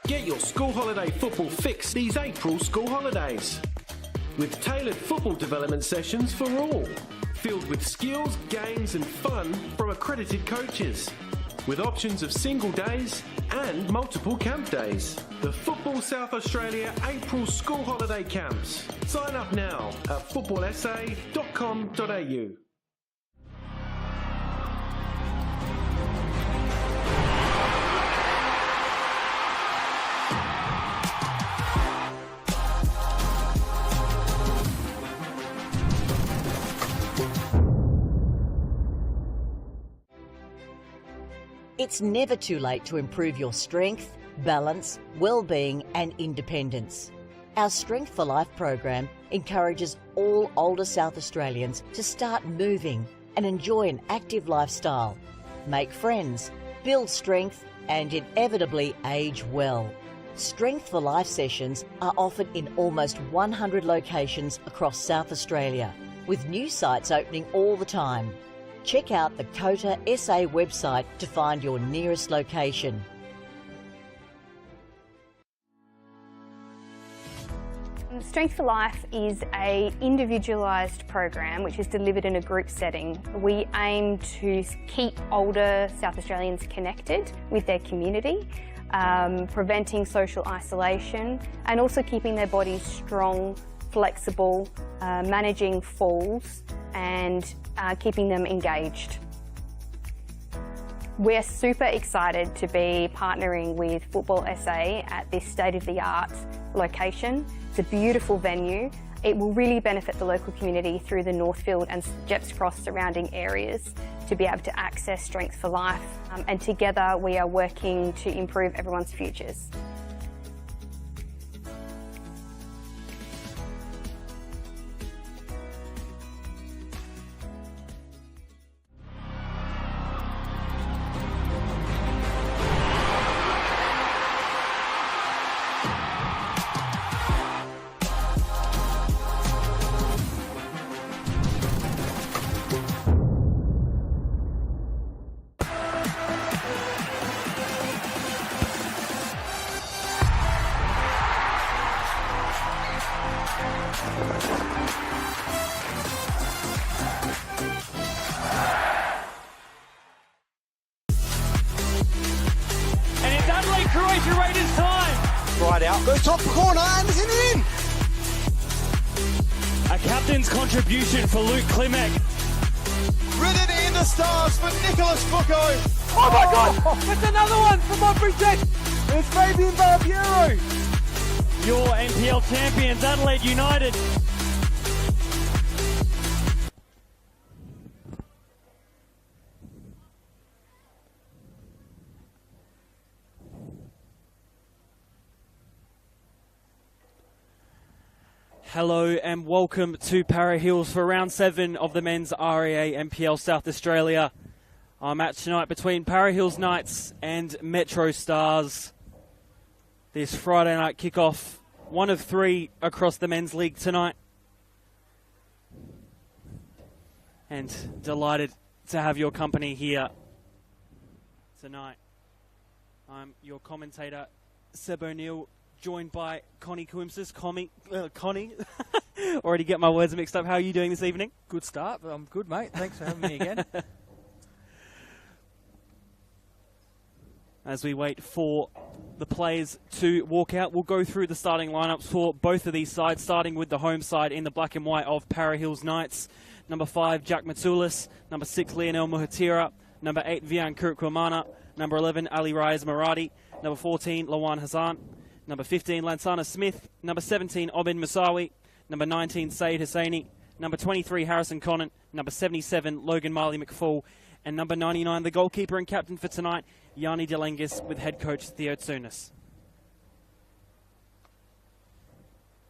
Get your school holiday football fix these April school holidays. With tailored football development sessions for all. Filled with skills, games and fun from accredited coaches. With options of single days and multiple camp days. The Football South Australia April School Holiday Camps. Sign up now at footballsa.com.au. It's never too late to improve your strength, balance, well-being and independence. Our Strength for Life program encourages all older South Australians to start moving and enjoy an active lifestyle, make friends, build strength and inevitably age well. Strength for Life sessions are offered in almost 100 locations across South Australia, with new sites opening all the time. Check out the COTA.SA website to find your nearest location. Strength for Life is an individualised program which is delivered in a group setting. We aim to keep older South Australians connected with their community, preventing social isolation and also keeping their bodies strong, flexible, managing falls and keeping them engaged. We're super excited to be partnering with Football SA at this state-of-the-art location. It's a beautiful venue. It will really benefit the local community through the Northfield and Jeps Cross surrounding areas to be able to access Strength for Life. And together we are working to improve everyone's futures. Goes top corner and is in! A captain's contribution for Luke Klimek. Ridden in the stars for Nicholas Foucault. Oh my God! That's another one from my present. It's Fabian Barbiero. Your NPL champions, Adelaide United. Hello and welcome to Para Hills for round 7 of the men's REA NPL South Australia. Our match tonight between Para Hills Knights and MetroStars. This Friday night kickoff, one of 3 across the men's league tonight. And delighted to have your company here tonight. I'm your commentator, Seb O'Neill, joined by Connie Coimsis. Connie. Already get my words mixed up. How are you doing this evening? Good start. I'm good, mate. Thanks for having me again. As we wait for the players to walk out, we'll go through the starting lineups for both of these sides, starting with the home side in the black and white of Para Hills Knights. Number 5, Jack Matsoulis. Number 6, Lionel Muhatira. Number 8, Vian Kurukwamana. Number 11, Ali Reyes Maradi. Number 14, Lawan Hassan. Number 15, Lansana Smith. Number 17, Obin Musawi. Number 19, Saeed Hussaini. Number 23, Harrison Conant. Number 77, Logan Marley McFall. And number 99, the goalkeeper and captain for tonight, Yanni Delengis, with head coach Theo Tsunis.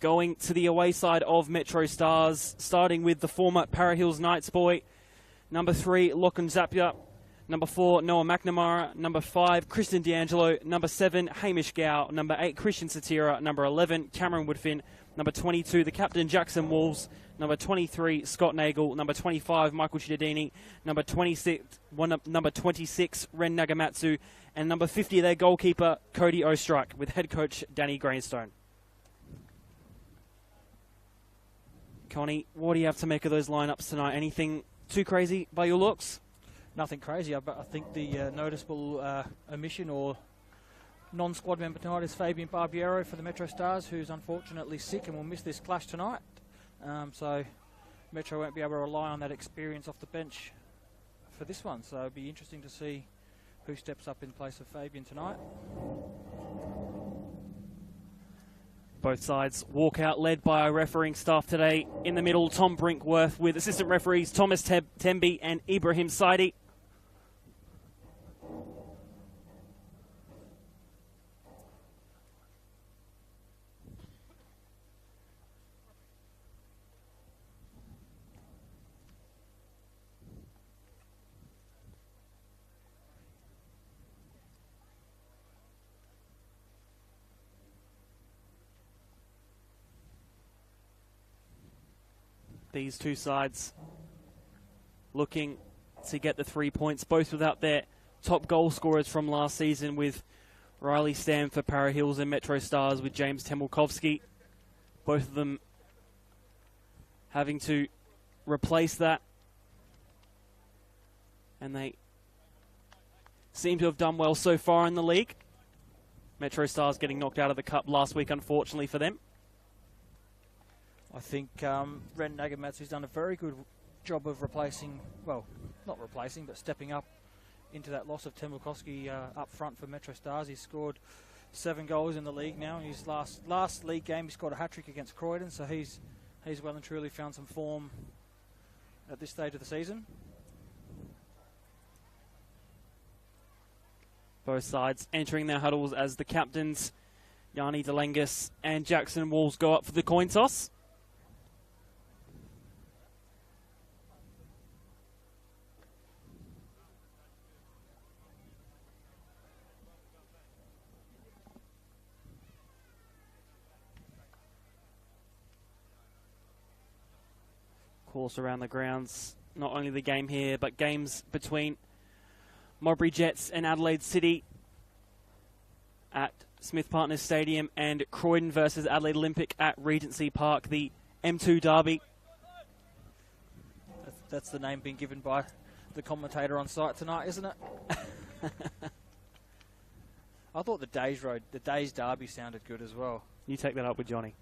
Going to the away side of MetroStars, starting with the former Para Hills Knights boy. Number 3, Lachlan Zapia. Number 4, Noah McNamara. Number 5, Kristen D'Angelo. Number 7, Hamish Gow. Number 8, Christian Satira. Number 11, Cameron Woodfin. Number 22, the captain, Jackson Walls. Number 23, Scott Nagel. Number 25, Michael Chidadini. Number 26, Ren Nagamatsu. And number 50, their goalkeeper, Cody Ostrike, with head coach Danny Grainstone. Connie, what do you have to make of those lineups tonight? Anything too crazy by your looks? Nothing crazy, but I think the noticeable omission or non-squad member tonight is Fabian Barbiero for the MetroStars, who's unfortunately sick and will miss this clash tonight. So Metro won't be able to rely on that experience off the bench for this one. So it'll be interesting to see who steps up in place of Fabian tonight. Both sides walk out led by our refereeing staff today. In the middle, Tom Brinkworth with assistant referees Thomas Temby and Ibrahim Saidi. These two sides looking to get the 3 points, both without their top goal scorers from last season, with Riley Stam for Para Hills and MetroStars with James Temulkovsky. Both of them having to replace that. And they seem to have done well so far in the league. MetroStars getting knocked out of the cup last week, unfortunately for them. I think Ren Nagamatsu's done a very good job of replacing, well, not replacing, but stepping up into that loss of Temulkovsky up front for MetroStars. He's scored 7 goals in the league now. In his last league game, he scored a hat-trick against Croydon, so he's well and truly found some form at this stage of the season. Both sides entering their huddles as the captains, Yanni Delengus and Jackson Walls, go up for the coin toss. Course around the grounds, not only the game here, but games between Modbury Jets and Adelaide City at Smith Partners Stadium, and Croydon versus Adelaide Olympic at Regency Park, the M2 derby. That's the name being given by the commentator on site tonight, isn't it? I thought the Days derby sounded good as well. You take that up with Johnny.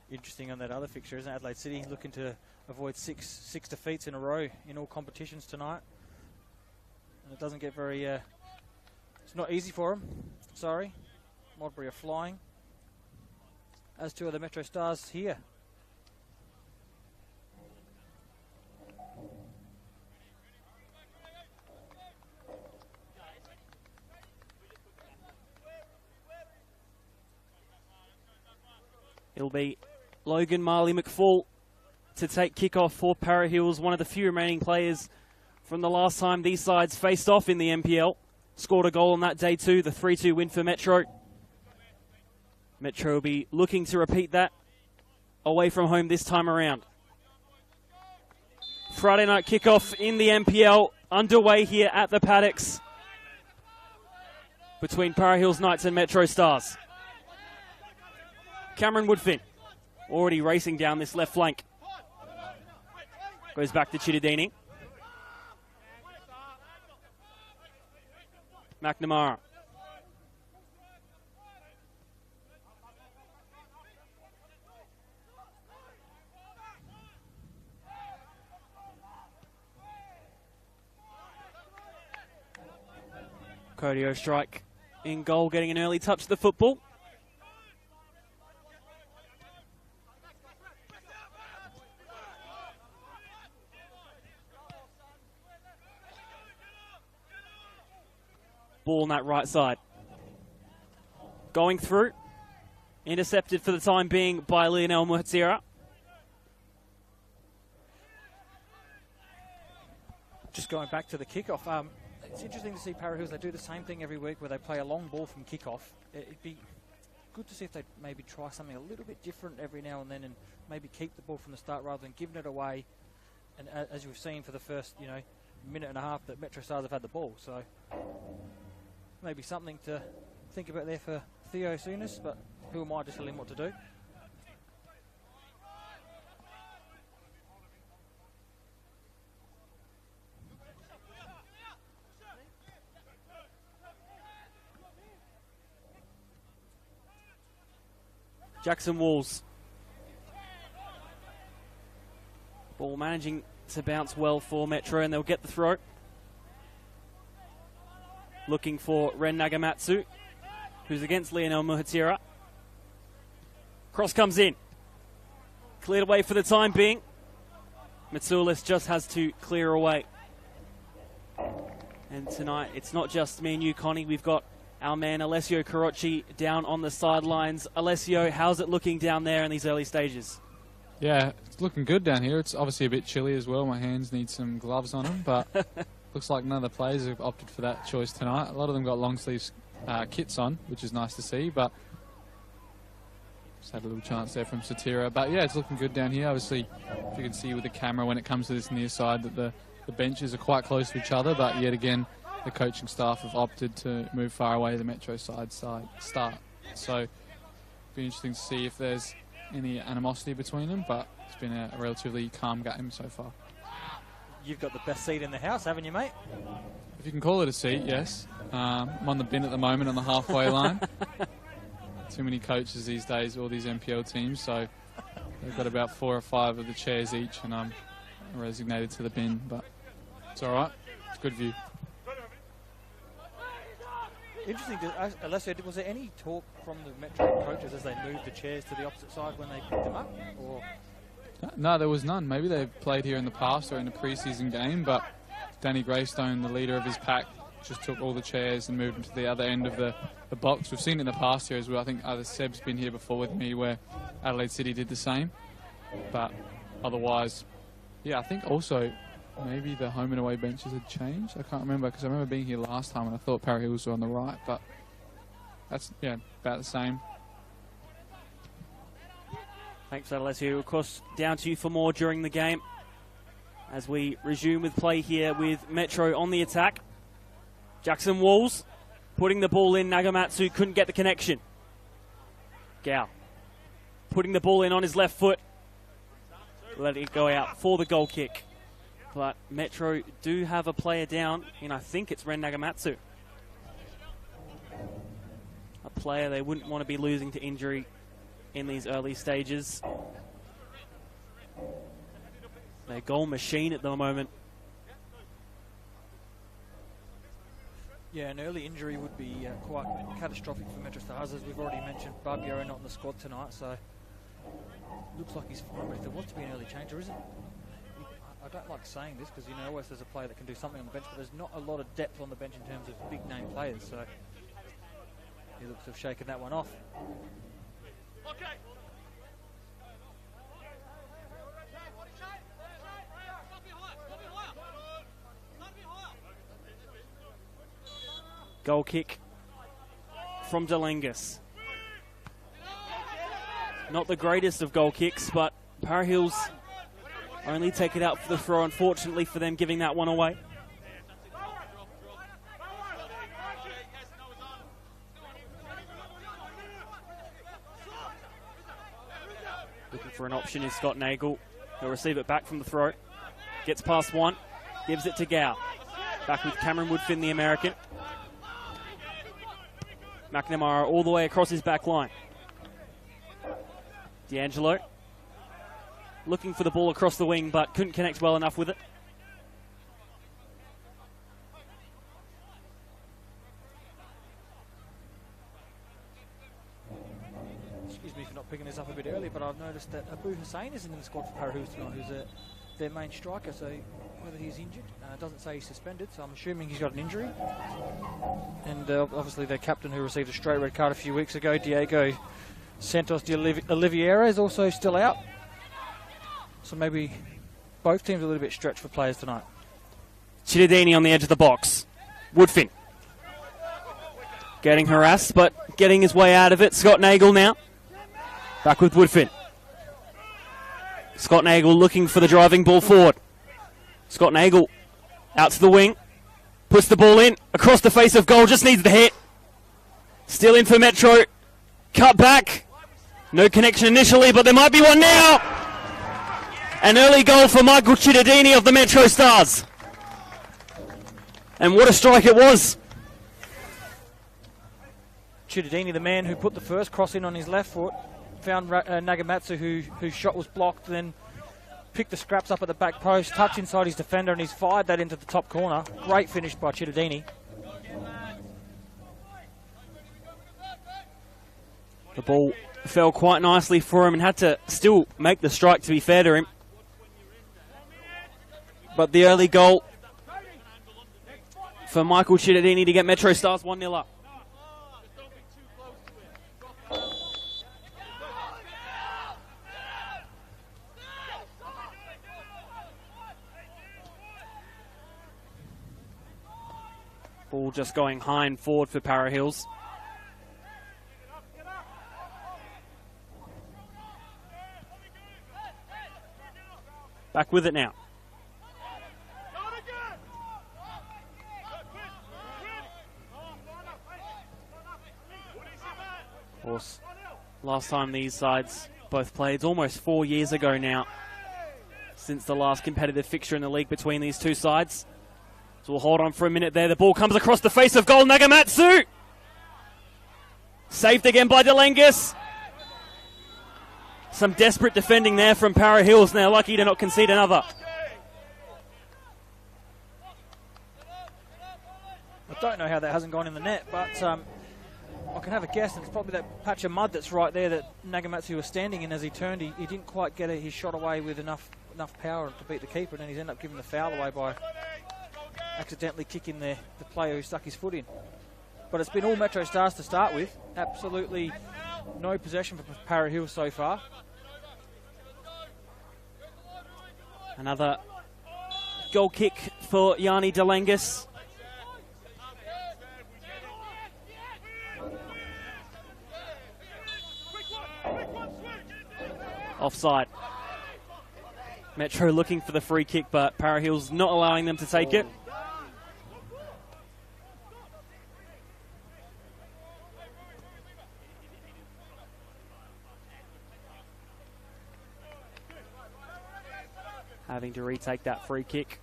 Interesting on that other fixture, isn't it? Adelaide City looking to avoid six defeats in a row in all competitions tonight. And it doesn't get very... it's not easy for them. Sorry. Modbury are flying. As two of the MetroStars here. It'll be Logan Marley McFall to take kickoff for Para Hills, one of the few remaining players from the last time these sides faced off in the NPL. Scored a goal on that day too, the 3-2 win for Metro. Metro will be looking to repeat that away from home this time around. Friday night kickoff in the NPL underway here at the Paddocks between Para Hills Knights and MetroStars. Cameron Woodfin already racing down this left flank. Goes back to Chidadini. McNamara. Cody Ostrike in goal, getting an early touch of the football. Ball on that right side. Going through. Intercepted for the time being by Lionel Muhatsira. Just going back to the kickoff. it's interesting to see Para Hills. They do the same thing every week where they play a long ball from kickoff. It'd be good to see if they maybe try something a little bit different every now and then, and maybe keep the ball from the start rather than giving it away. And as we've seen for the first, minute and a half that MetroStars have had the ball, so maybe something to think about there for Theo Souness, but who am I to tell him what to do? Jackson Walls. Ball managing to bounce well for Metro, and they'll get the throw. Looking for Ren Nagamatsu, who's against Lionel Muhatira. Cross comes in. Cleared away for the time being. Mitsoulis just has to clear away. And tonight, it's not just me and you, Connie. We've got our man Alessio Carocci down on the sidelines. Alessio, how's it looking down there in these early stages? Yeah, it's looking good down here. It's obviously a bit chilly as well. My hands need some gloves on them, but looks like none of the players have opted for that choice tonight. A lot of them got long sleeves kits on, which is nice to see, but just had a little chance there from Satira. But yeah, it's looking good down here. Obviously, if you can see with the camera when it comes to this near side that the benches are quite close to each other, but yet again, the coaching staff have opted to move far away the Metro side start. So it'll be interesting to see if there's any animosity between them, but it's been a relatively calm game so far. You've got the best seat in the house, haven't you, mate? If you can call it a seat, yes. I'm on the bin at the moment on the halfway line. Too many coaches these days, all these NPL teams, so they've got about 4 or 5 of the chairs each, and I'm resignated to the bin, but it's all right. It's a good view. Interesting, Alessio, was there any talk from the Metro coaches as they moved the chairs to the opposite side when they picked them up? Or? No, there was none. Maybe they've played here in the past or in a pre-season game, but Danny Greystone, the leader of his pack, just took all the chairs and moved them to the other end of the box. We've seen it in the past here as well. I think either Seb's been here before with me where Adelaide City did the same. But otherwise, yeah, I think also maybe the home and away benches had changed. I can't remember because I remember being here last time and I thought Para Hills were on the right, but that's, yeah, about the same. Thanks, Alessio. Of course, down to you for more during the game as we resume with play here with Metro on the attack. Jackson Walls putting the ball in. Nagamatsu couldn't get the connection. Gao putting the ball in on his left foot. Let it go out for the goal kick. But Metro do have a player down, and I think it's Ren Nagamatsu. A player they wouldn't want to be losing to injury in these early stages. Their goal machine at the moment. Yeah, an early injury would be quite catastrophic for MetroStars, as we've already mentioned. Barbiero not in the squad tonight, so looks like he's fine. But if there was to be an early change, there isn't. I don't like saying this because always there's a player that can do something on the bench, but there's not a lot of depth on the bench in terms of big name players, so he looks to have shaken that one off. Goal kick from Delangus. Not the greatest of goal kicks, but Para Hills only take it out for the throw, unfortunately for them, giving that one away. Looking for an option is Scott Nagel. He'll receive it back from the throw. Gets past one, gives it to Gao. Back with Cameron Woodfin, the American. McNamara all the way across his back line. D'Angelo looking for the ball across the wing, but couldn't connect well enough with it. Excuse me for not picking this up a bit early, but I've noticed that Abu Hussein isn't in the squad for Para Hills tonight, who's their main striker, so whether he's injured, it doesn't say he's suspended, so I'm assuming he's got an injury. And obviously their captain, who received a straight red card a few weeks ago, Diego Santos de Oliveira, is also still out. So maybe both teams are a little bit stretched for players tonight. Chittadini on the edge of the box. Woodfin. Getting harassed, but getting his way out of it. Scott Nagel now. Back with Woodfin. Scott Nagel looking for the driving ball forward. Scott Nagel out to the wing. Puts the ball in. Across the face of goal. Just needs the hit. Still in for Metro. Cut back. No connection initially, but there might be one now. An early goal for Michael Cittadini of the MetroStars. And what a strike it was. Cittadini, the man who put the first cross in on his left foot, found Nagamatsu, whose shot was blocked, then picked the scraps up at the back post, touched inside his defender, and he's fired that into the top corner. Great finish by Cittadini. The ball fell quite nicely for him and had to still make the strike, to be fair to him. But the early goal for Michael Cittadini to get MetroStars 1-0 up. Ball just going high and forward for Para Hills. Back with it now. Of course, last time these sides both played, almost 4 years ago now, since the last competitive fixture in the league between these two sides. So we'll hold on for a minute there. The ball comes across the face of goal. Nagamatsu! Saved again by Delengus. Some desperate defending there from Para Hills. Now lucky to not concede another. I don't know how that hasn't gone in the net, but I can have a guess, and it's probably that patch of mud that's right there that Nagamatsu was standing in as he turned. He didn't quite get his shot away with enough power to beat the keeper, and then he's ended up giving the foul away by accidentally kicking the player who stuck his foot in. But it's been all MetroStars to start with. Absolutely no possession for Para Hills so far. Another goal kick for Yanni Delengus. Offside. Metro looking for the free kick, but Para Hills not allowing them to take it. Having to retake that free kick.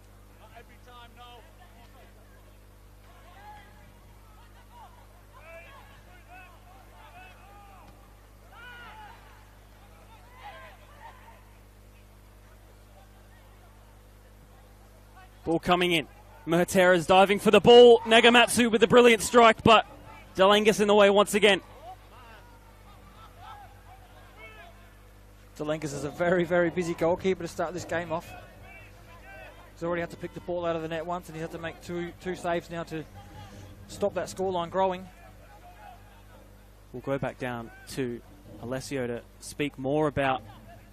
Ball coming in. Muhatera's diving for the ball. Nagamatsu with a brilliant strike, but Delengus in the way once again. Delengus is a very, very busy goalkeeper to start this game off. He's already had to pick the ball out of the net once, and he's had to make two saves now to stop that scoreline growing. We'll go back down to Alessio to speak more about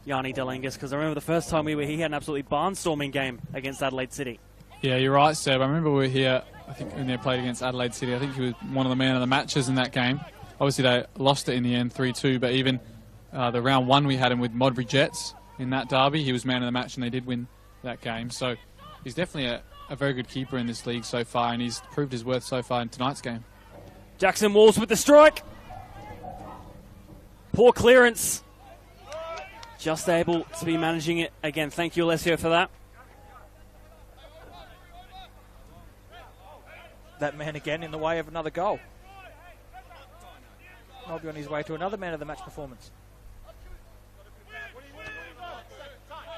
Yanni Delengus, because I remember the first time we were here, he had an absolutely barnstorming game against Adelaide City. Yeah, you're right, Seb. I remember we were here, I think, when they played against Adelaide City. I think he was one of the man of the matches in that game. Obviously, they lost it in the end, 3-2, but even the round one we had him with Modbury Jets in that derby. He was man of the match, and they did win that game. So he's definitely a very good keeper in this league so far, and he's proved his worth so far in tonight's game. Jackson Walls with the strike. Poor clearance. Just able to be managing it again. Thank you, Alessio, for that. That man again in the way of another goal. I'll be on his way to another man of the match performance.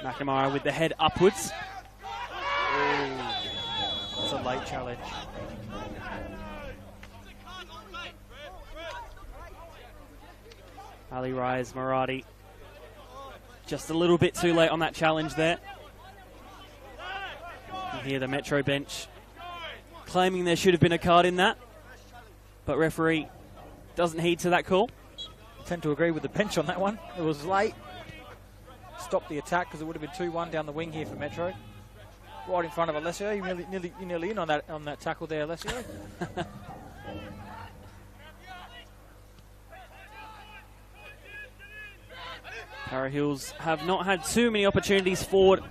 McNamara with the head upwards. It's a late challenge. Ali Rise, Marathi. Just a little bit too late on that challenge there. You hear the Metro bench claiming there should have been a card in that, but referee doesn't heed to that call. I tend to agree with the bench on that one. It was late. Stopped the attack because it would have been 2-1 down the wing here for Metro. right in front of Alessio. You're nearly in on that tackle there, Alessio. Para Hills have not had too many opportunities forward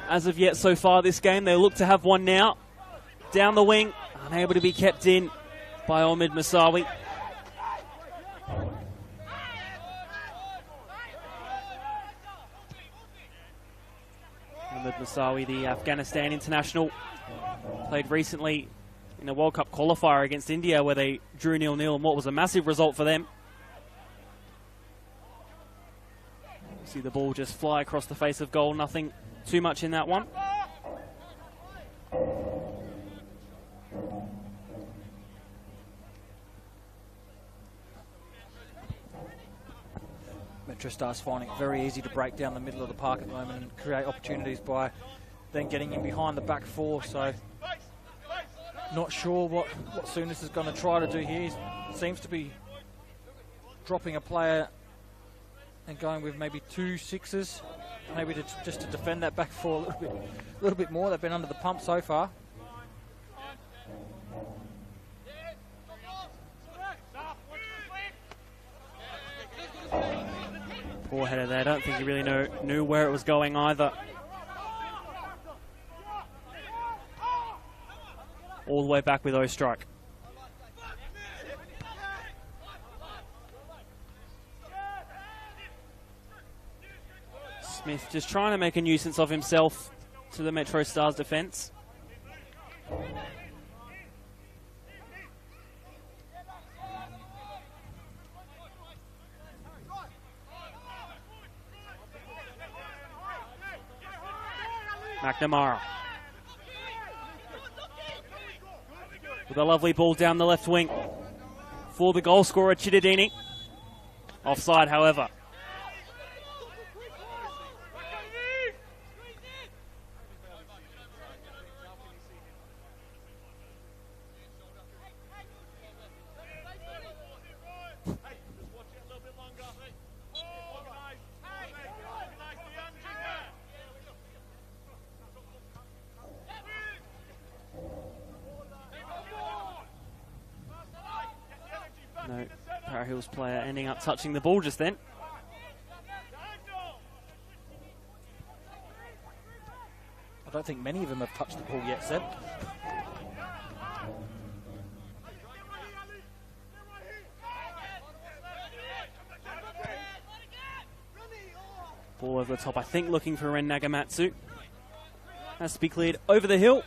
as of yet so far this game. They look to have one now. Down the wing, unable to be kept in by Omid Musawi. Omid Musawi, the Afghanistan international, played recently in a World Cup qualifier against India where they drew 0-0 and what was a massive result for them. See the ball just fly across the face of goal, nothing too much in that one. MetroStars finding it very easy to break down the middle of the park at the moment and create opportunities by then getting in behind the back four. So not sure what Souness is going to try to do here. He seems to be dropping a player and going with maybe 2 sixes, maybe just to defend that back four a little bit more. They've been under the pump so far. Poor header there. I don't think he really knew where it was going either. All the way back with Ostrike. Smith just trying to make a nuisance of himself to the MetroStars defence. McNamara with a lovely ball down the left wing for the goal scorer Chittadini. Offside, however. No, Para Hills player ending up touching the ball just then. I don't think many of them have touched the ball yet, Seb. Ball over the top, I think looking for Ren Nagamatsu. Has to be cleared over the hill.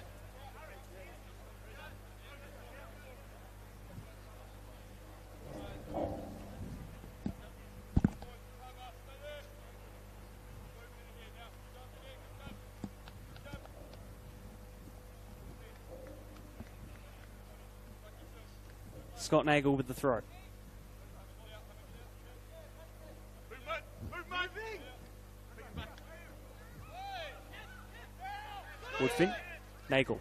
Scott Nagel with the throw. Woodfin, Nagel.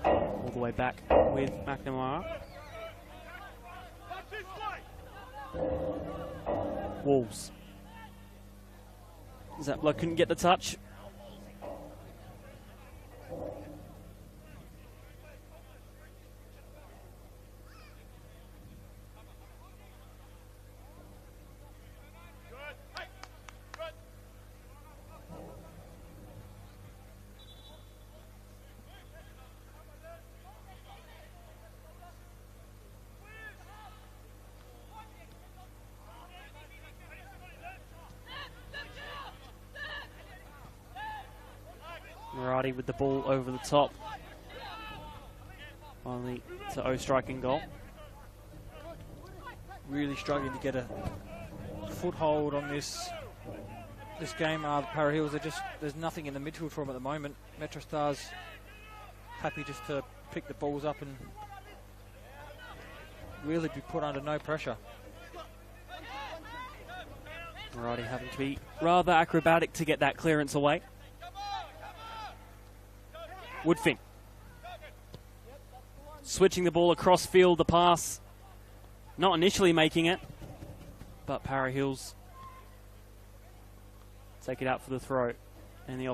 All the way back with McNamara. Wolves. Zapla couldn't get the touch. Murati with the ball over the top. Finally to Ostrike in goal. Really struggling to get a foothold on this game. Para Hills, there's nothing in the midfield for them at the moment. MetroStars happy just to pick the balls up and really be put under no pressure. Murati having to be rather acrobatic to get that clearance away. Woodfin switching the ball across field, the pass not initially making it, but Para Hills take it out for the throw. and the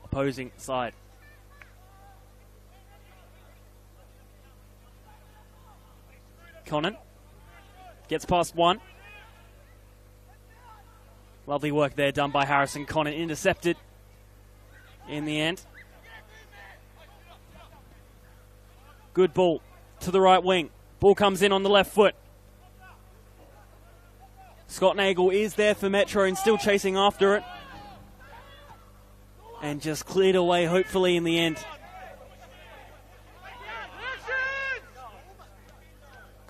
opposing side. Conant gets past one. Lovely work there done by Harrison. Conant intercepted in the end. Good ball to the right wing. Ball comes in on the left foot. Scott Nagel is there for Metro and still chasing after it. And just cleared away, hopefully, in the end.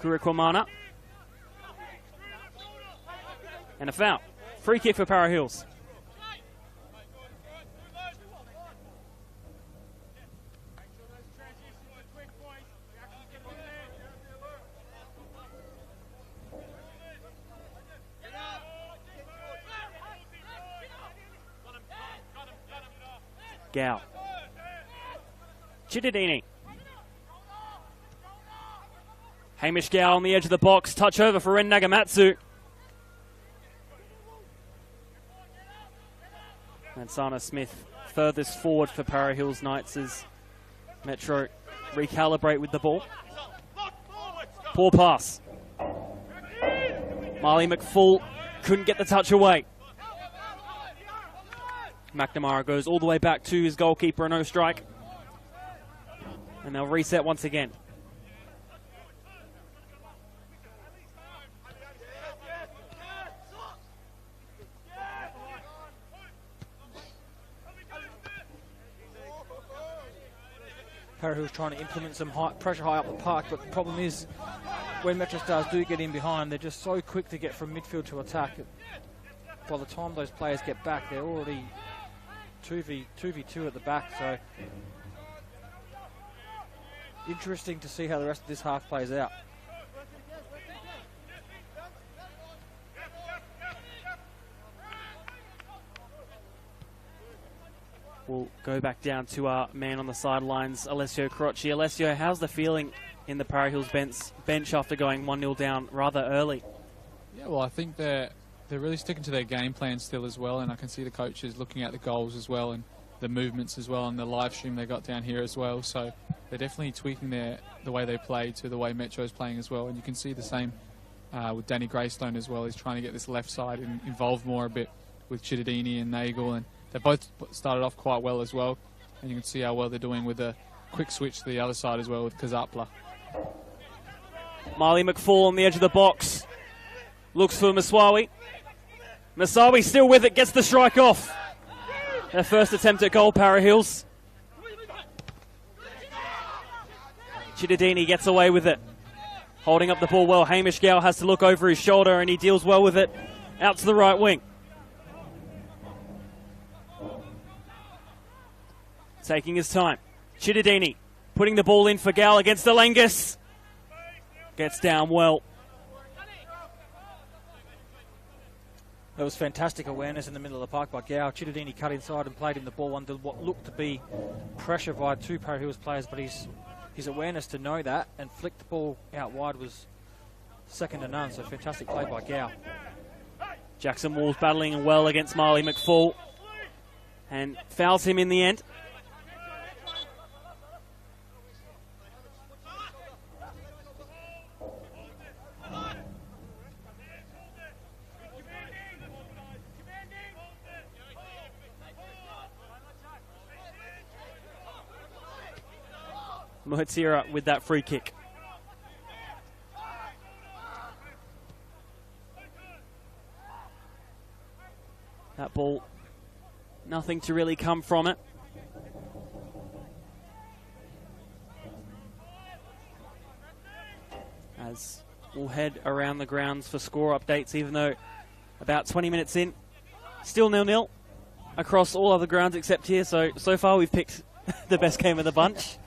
Kurikwamana. And a foul. Free kick for Para Hills. Gao. Chidadini. Hamish Gao on the edge of the box. Touch over for Ren Nagamatsu. And Sana Smith furthest forward for Para Hills Knights as Metro recalibrate with the ball. Poor pass. Marley McFall couldn't get the touch away. McNamara goes all the way back to his goalkeeper, a no strike. And they'll reset once again. Para Hills trying to implement some pressure high up the park, but the problem is when MetroStars do get in behind, they're just so quick to get from midfield to attack. By the time those players get back, they're already 2v2 at the back, so interesting to see how the rest of this half plays out. We'll go back down to our man on the sidelines, Alessio Crocci. Alessio, how's the feeling in the Para Hills bench after going 1-0 down rather early? Yeah, well, I think they're really sticking to their game plan still as well, and I can see the coaches looking at the goals as well and the movements as well, and the live stream they got down here as well. So they're definitely tweaking the way they play to the way Metro's playing as well, and you can see the same with Danny Greystone as well. He's trying to get this left side involved more a bit with Chidadini and Nagel, and they both started off quite well as well, and you can see how well they're doing with a quick switch to the other side as well with Kazapla. Marley McFall on the edge of the box. Looks for Masawi. Masawi still with it, gets the strike off. Their first attempt at goal, Para Hills. Chidadini gets away with it. Holding up the ball well. Hamish Gao has to look over his shoulder and he deals well with it. Out to the right wing. Taking his time. Chidadini putting the ball in for Gao against Alengus. Gets down well. There was fantastic awareness in the middle of the park by Gao. Chidadini cut inside and played him the ball under what looked to be pressure by two Para Hills players, but his awareness to know that and flick the ball out wide was second to none, so fantastic play by Gao. Jackson Walls battling well against Marley McFall and fouls him in the end. Mohitira with that free kick. That ball, nothing to really come from it. As we'll head around the grounds for score updates, even though about 20 minutes in, still 0-0 across all other grounds except here. So far we've picked the best game of the bunch.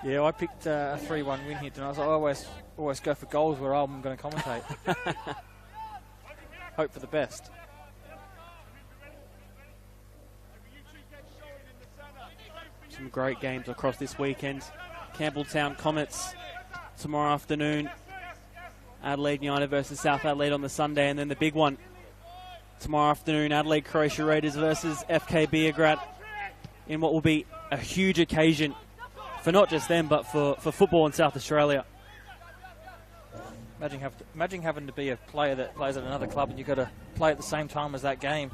Yeah, I picked a 3-1 win here tonight. So I always go for goals where I'm going to commentate. Hope for the best. Some great games across this weekend. Campbelltown Comets tomorrow afternoon. Adelaide United versus South Adelaide on the Sunday, and then the big one tomorrow afternoon, Adelaide Croatia Raiders versus FK Beograd in what will be a huge occasion for not just them, but for football in South Australia. Imagine having to be a player that plays at another club and you've got to play at the same time as that game.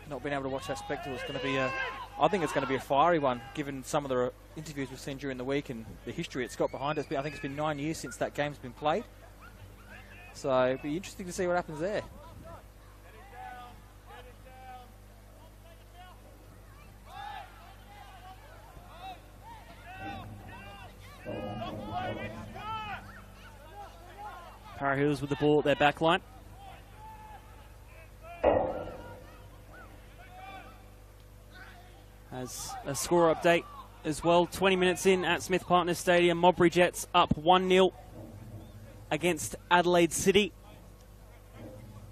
Not being able to watch that spectacle is going to be I think it's going to be a fiery one, given some of the interviews we've seen during the week and the history it's got behind it. I think it's been 9 years since that game's been played. So it'll be interesting to see what happens there. Para Hills with the ball at their back line. As a score update as well, 20 minutes in at Smith Partners Stadium, Modbury Jets up 1-0 against Adelaide City.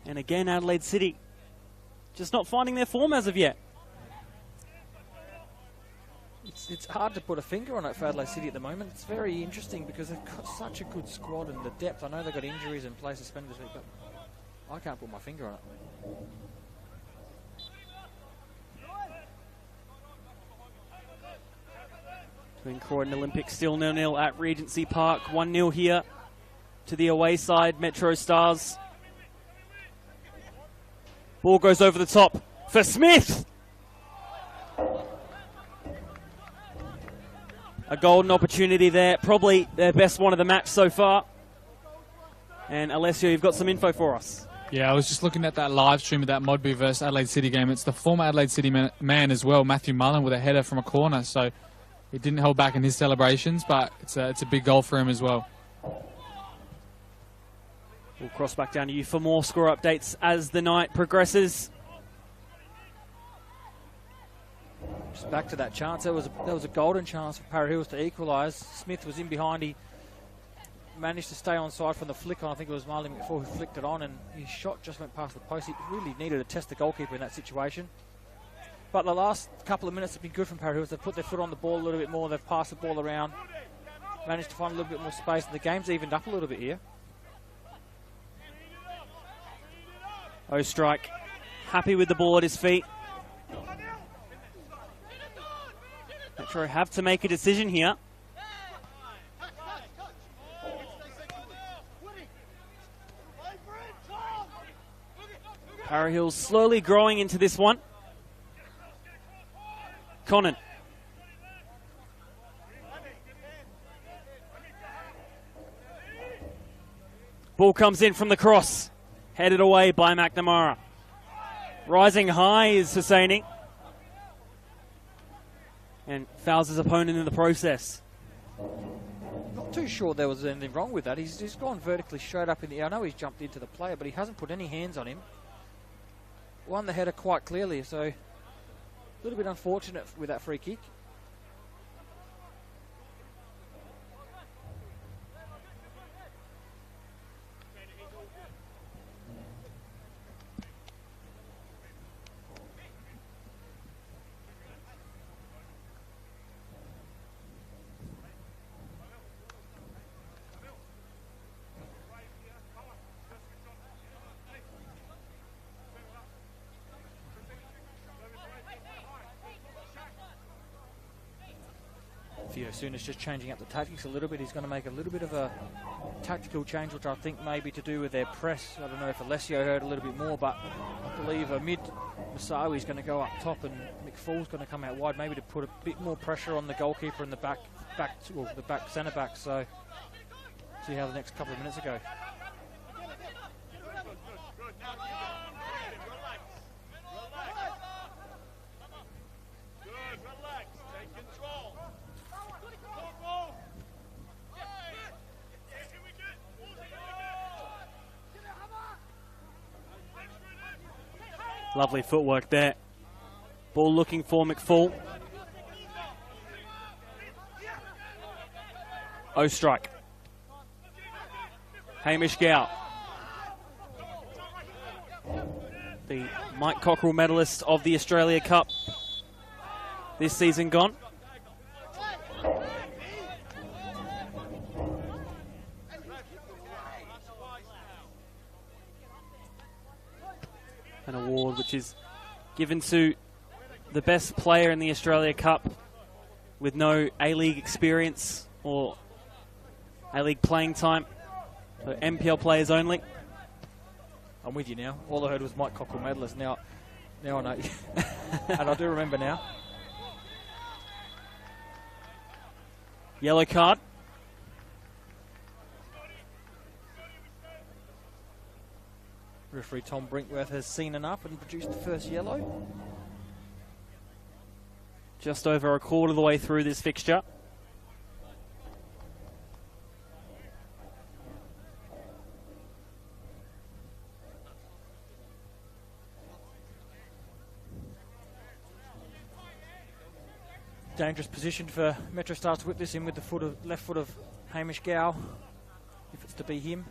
And again, Adelaide City just not finding their form as of yet. It's hard to put a finger on it for Adelaide City at the moment. It's very interesting because they've got such a good squad and the depth. I know they've got injuries and play suspended this week, but I can't put my finger on it. Twin Croydon Olympics still 0-0 at Regency Park. 1-0 here to the away side, MetroStars. Ball goes over the top for Smith. A golden opportunity there, probably their best one of the match so far. And Alessio, you've got some info for us. Yeah, I was just looking at that live stream of that Modbury versus Adelaide City game. It's the former Adelaide City man as well, Matthew Mullen, with a header from a corner. So he didn't hold back in his celebrations, but it's a big goal for him as well. We'll cross back down to you for more score updates as the night progresses. Just back to that chance. There was a golden chance for Para Hills to equalise. Smith was in behind. He managed to stay on side from the flick on. I think it was Marley McFall who flicked it on, and his shot just went past the post. He really needed to test the goalkeeper in that situation. But the last couple of minutes have been good from Para Hills. They've put their foot on the ball a little bit more. They've passed the ball around, managed to find a little bit more space, and the game's evened up a little bit here. Ostrike happy with the ball at his feet. Metro have to make a decision here. Para Hills slowly growing into this one. Conan. Ball comes in from the cross. Headed away by McNamara. Rising high is Hussaini. And fouls his opponent in the process. Not too sure there was anything wrong with that. He's gone vertically straight up in the air. I know he's jumped into the player, but he hasn't put any hands on him. Won the header quite clearly, so a little bit unfortunate with that free kick. Soon as just changing up the tactics a little bit. He's going to make a little bit of a tactical change, which I think may be to do with their press. I don't know if Alessio heard a little bit more, but I believe Masawi is going to go up top and McFall's going to come out wide, maybe to put a bit more pressure on the goalkeeper and the back centre back. So see how the next couple of minutes go. Lovely footwork there. Ball looking for McFall. Ostrike. Hamish Gow. The Mike Cockrell medalist of the Australia Cup this season gone. an award which is given to the best player in the Australia Cup with no A-League experience or A-League playing time. So MPL players only. I'm with you now. All I heard was Mike Cockle medalist. Now I know. And I do remember now. Yellow card. Referee Tom Brinkworth has seen enough and produced the first yellow. Just over a quarter of the way through this fixture. Dangerous position for MetroStars to whip this in with the left foot of Hamish Gow, if it's to be him.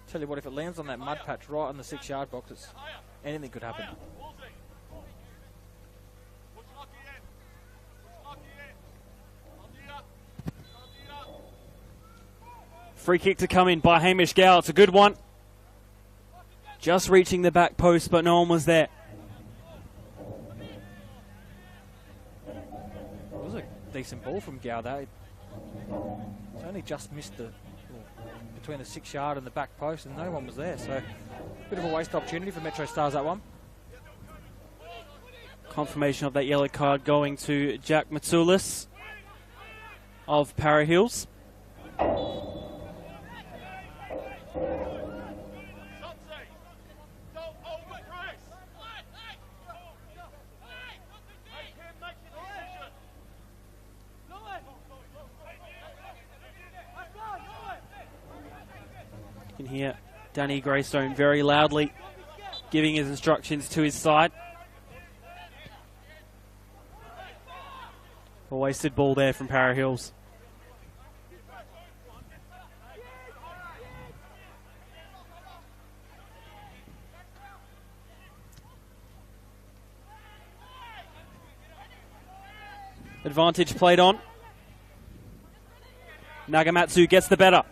Tell you what, if it lands on that mud patch right on the 6-yard box, anything could happen. Free kick to come in by Hamish Gow. It's a good one. Just reaching the back post, but no one was there. It was a decent ball from Gow, though. It's only just missed between the 6-yard and the back post, and no one was there. So, a bit of a waste opportunity for MetroStars, that one. Confirmation of that yellow card going to Jack Matsoulis of Para Hills. You can hear Danny Greystone very loudly giving his instructions to his side. A wasted ball there from Para Hills. Advantage played on. Nagamatsu gets the better.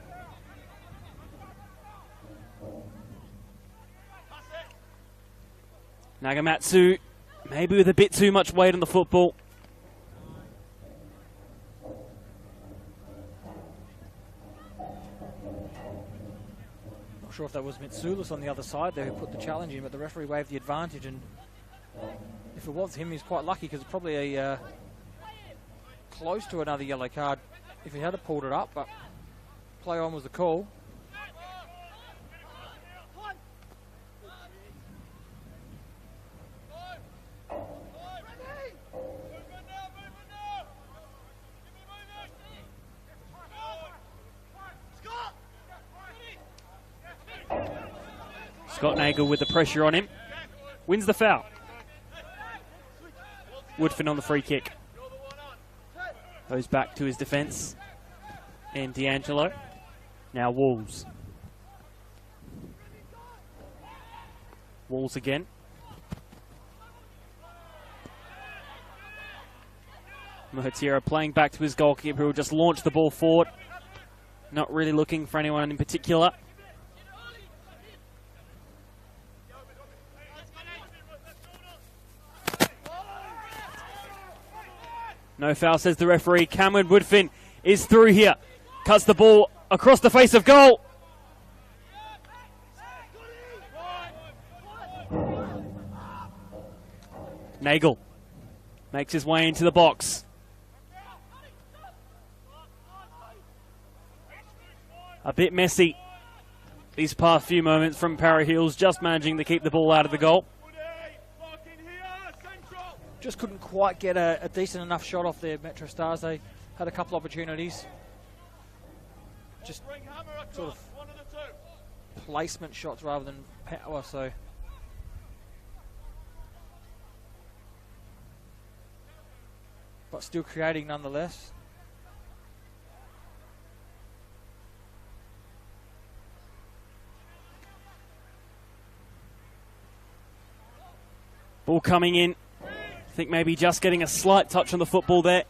Nagamatsu, maybe with a bit too much weight on the football. Not sure if that was Mitsoulis on the other side there who put the challenge in, but the referee waved the advantage, and if it was him, he's quite lucky because it's probably a close to another yellow card if he had pulled it up, but play on was the call. Scott Nagel with the pressure on him. Wins the foul. Woodfin on the free kick. Goes back to his defence. And D'Angelo. Now Wolves. Wolves again. Mohotira playing back to his goalkeeper who will just launch the ball forward. Not really looking for anyone in particular. No foul, says the referee. Cameron Woodfin is through here. Cuts the ball across the face of goal. Nagel makes his way into the box. A bit messy these past few moments from Para Hills, just managing to keep the ball out of the goal. Just couldn't quite get a decent enough shot off there, MetroStars. They had a couple opportunities. Just sort of placement shots rather than power, so. But still creating nonetheless. Ball coming in. I think maybe just getting a slight touch on the football there.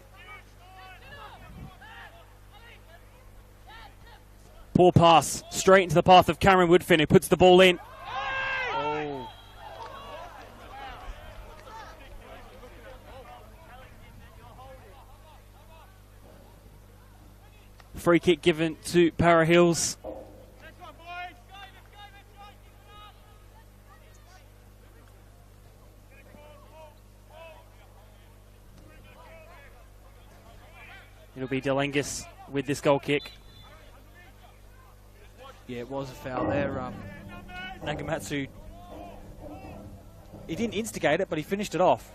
Poor pass, straight into the path of Cameron Woodfin, who puts the ball in. Oh. Free kick given to Para Hills. It'll be Delengus with this goal kick. Yeah, it was a foul there. Nagamatsu, he didn't instigate it, but he finished it off.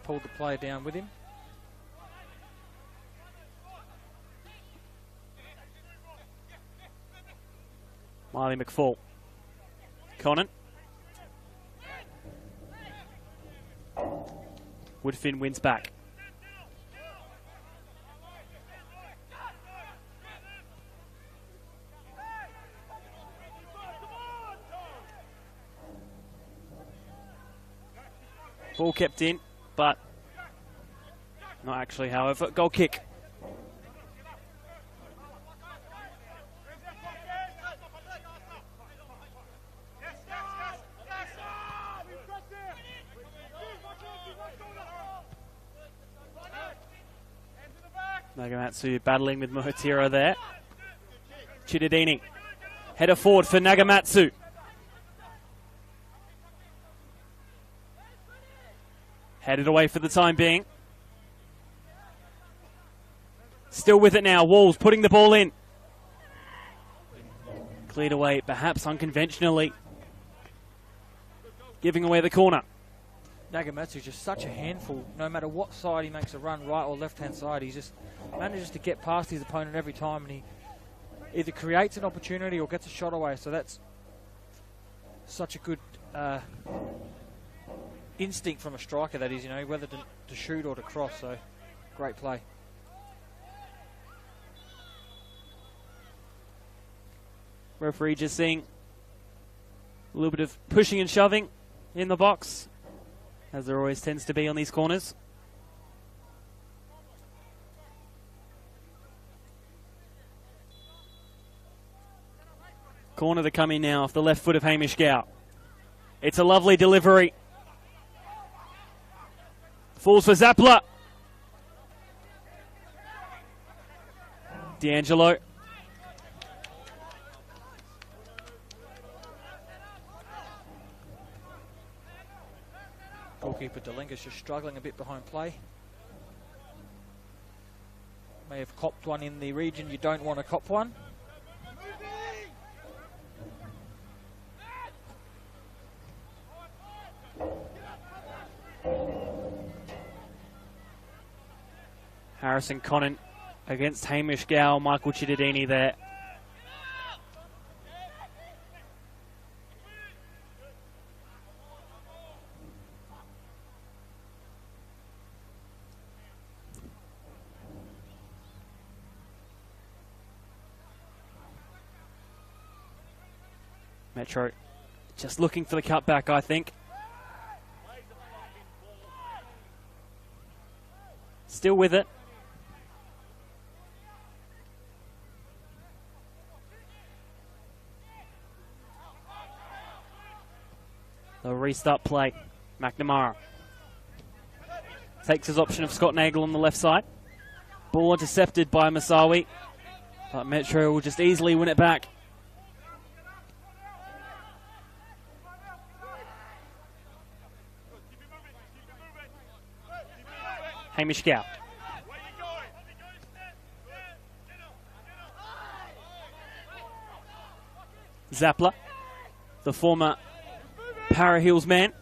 Pulled the player down with him. Miley McFall. Conant. Woodfin wins back. Ball kept in, but not actually, however. Goal kick. Nagamatsu battling with Mohotira there. Chidadini. Header forward for Nagamatsu. Headed away for the time being. Still with it now. Walls putting the ball in. Cleared away, perhaps unconventionally. Giving away the corner. Nagamatsu's just such a handful. No matter what side he makes a run, right or left-hand side, he just manages to get past his opponent every time, and he either creates an opportunity or gets a shot away. So that's such a good instinct from a striker, that is, you know, whether to shoot or to cross. So great play. Referee just seeing a little bit of pushing and shoving in the box, as there always tends to be on these corners. Corner to come in now off the left foot of Hamish Gow. It's a lovely delivery. Falls for Zappler. D'Angelo. Goalkeeper Delengus just struggling a bit behind play. May have copped one in the region you don't want to cop one. Harrison Conant against Hamish Gow, Michael Chidadini there. Metro just looking for the cutback, I think. Still with it. The restart play. McNamara takes his option of Scott Nagel on the left side. Ball intercepted by Masawi, but Metro will just easily win it back. Hamish Gow. Zappler, the former Para Hills man.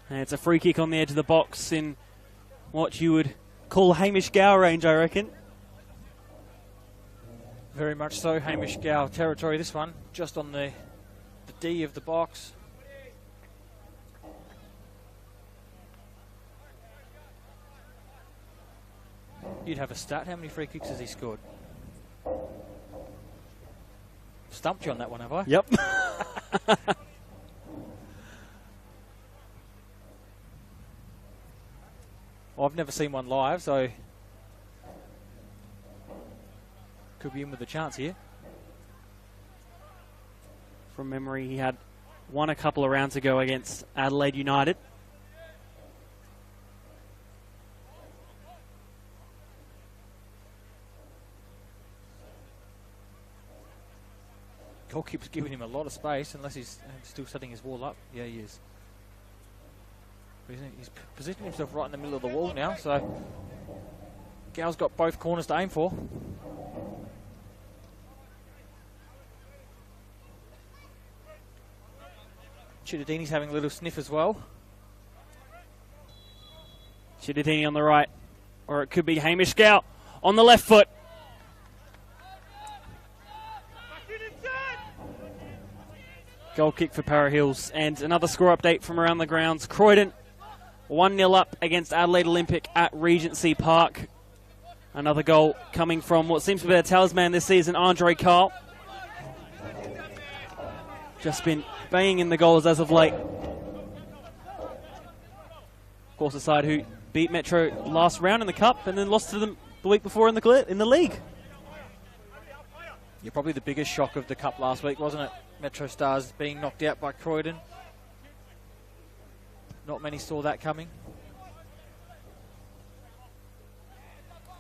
And it's a free kick on the edge of the box in what you would call Hamish Gow range, I reckon. Very much so, Hamish Gow territory, this one, just on the D of the box. You'd have a stat. How many free kicks has he scored? Stumped you on that one, have I? Yep. Well, I've never seen one live, so could be in with a chance here. From memory, he had won a couple of rounds ago against Adelaide United. Goalkeeper's giving him a lot of space, unless he's still setting his wall up. Yeah, he is. He's positioning himself right in the middle of the wall now, so Gal's got both corners to aim for. Chittadini's having a little sniff as well. Chittadini on the right, or it could be Hamish Gow on the left foot. Goal kick for Para Hills. And another score update from around the grounds. Croydon 1-0 up against Adelaide Olympic at Regency Park. Another goal coming from what seems to be their talisman this season, Andre Carl. Just been banging in the goals as of late. Of course, the side who beat Metro last round in the Cup and then lost to them the week before in the league. Yeah, probably the biggest shock of the Cup last week, wasn't it? MetroStars being knocked out by Croydon. Not many saw that coming.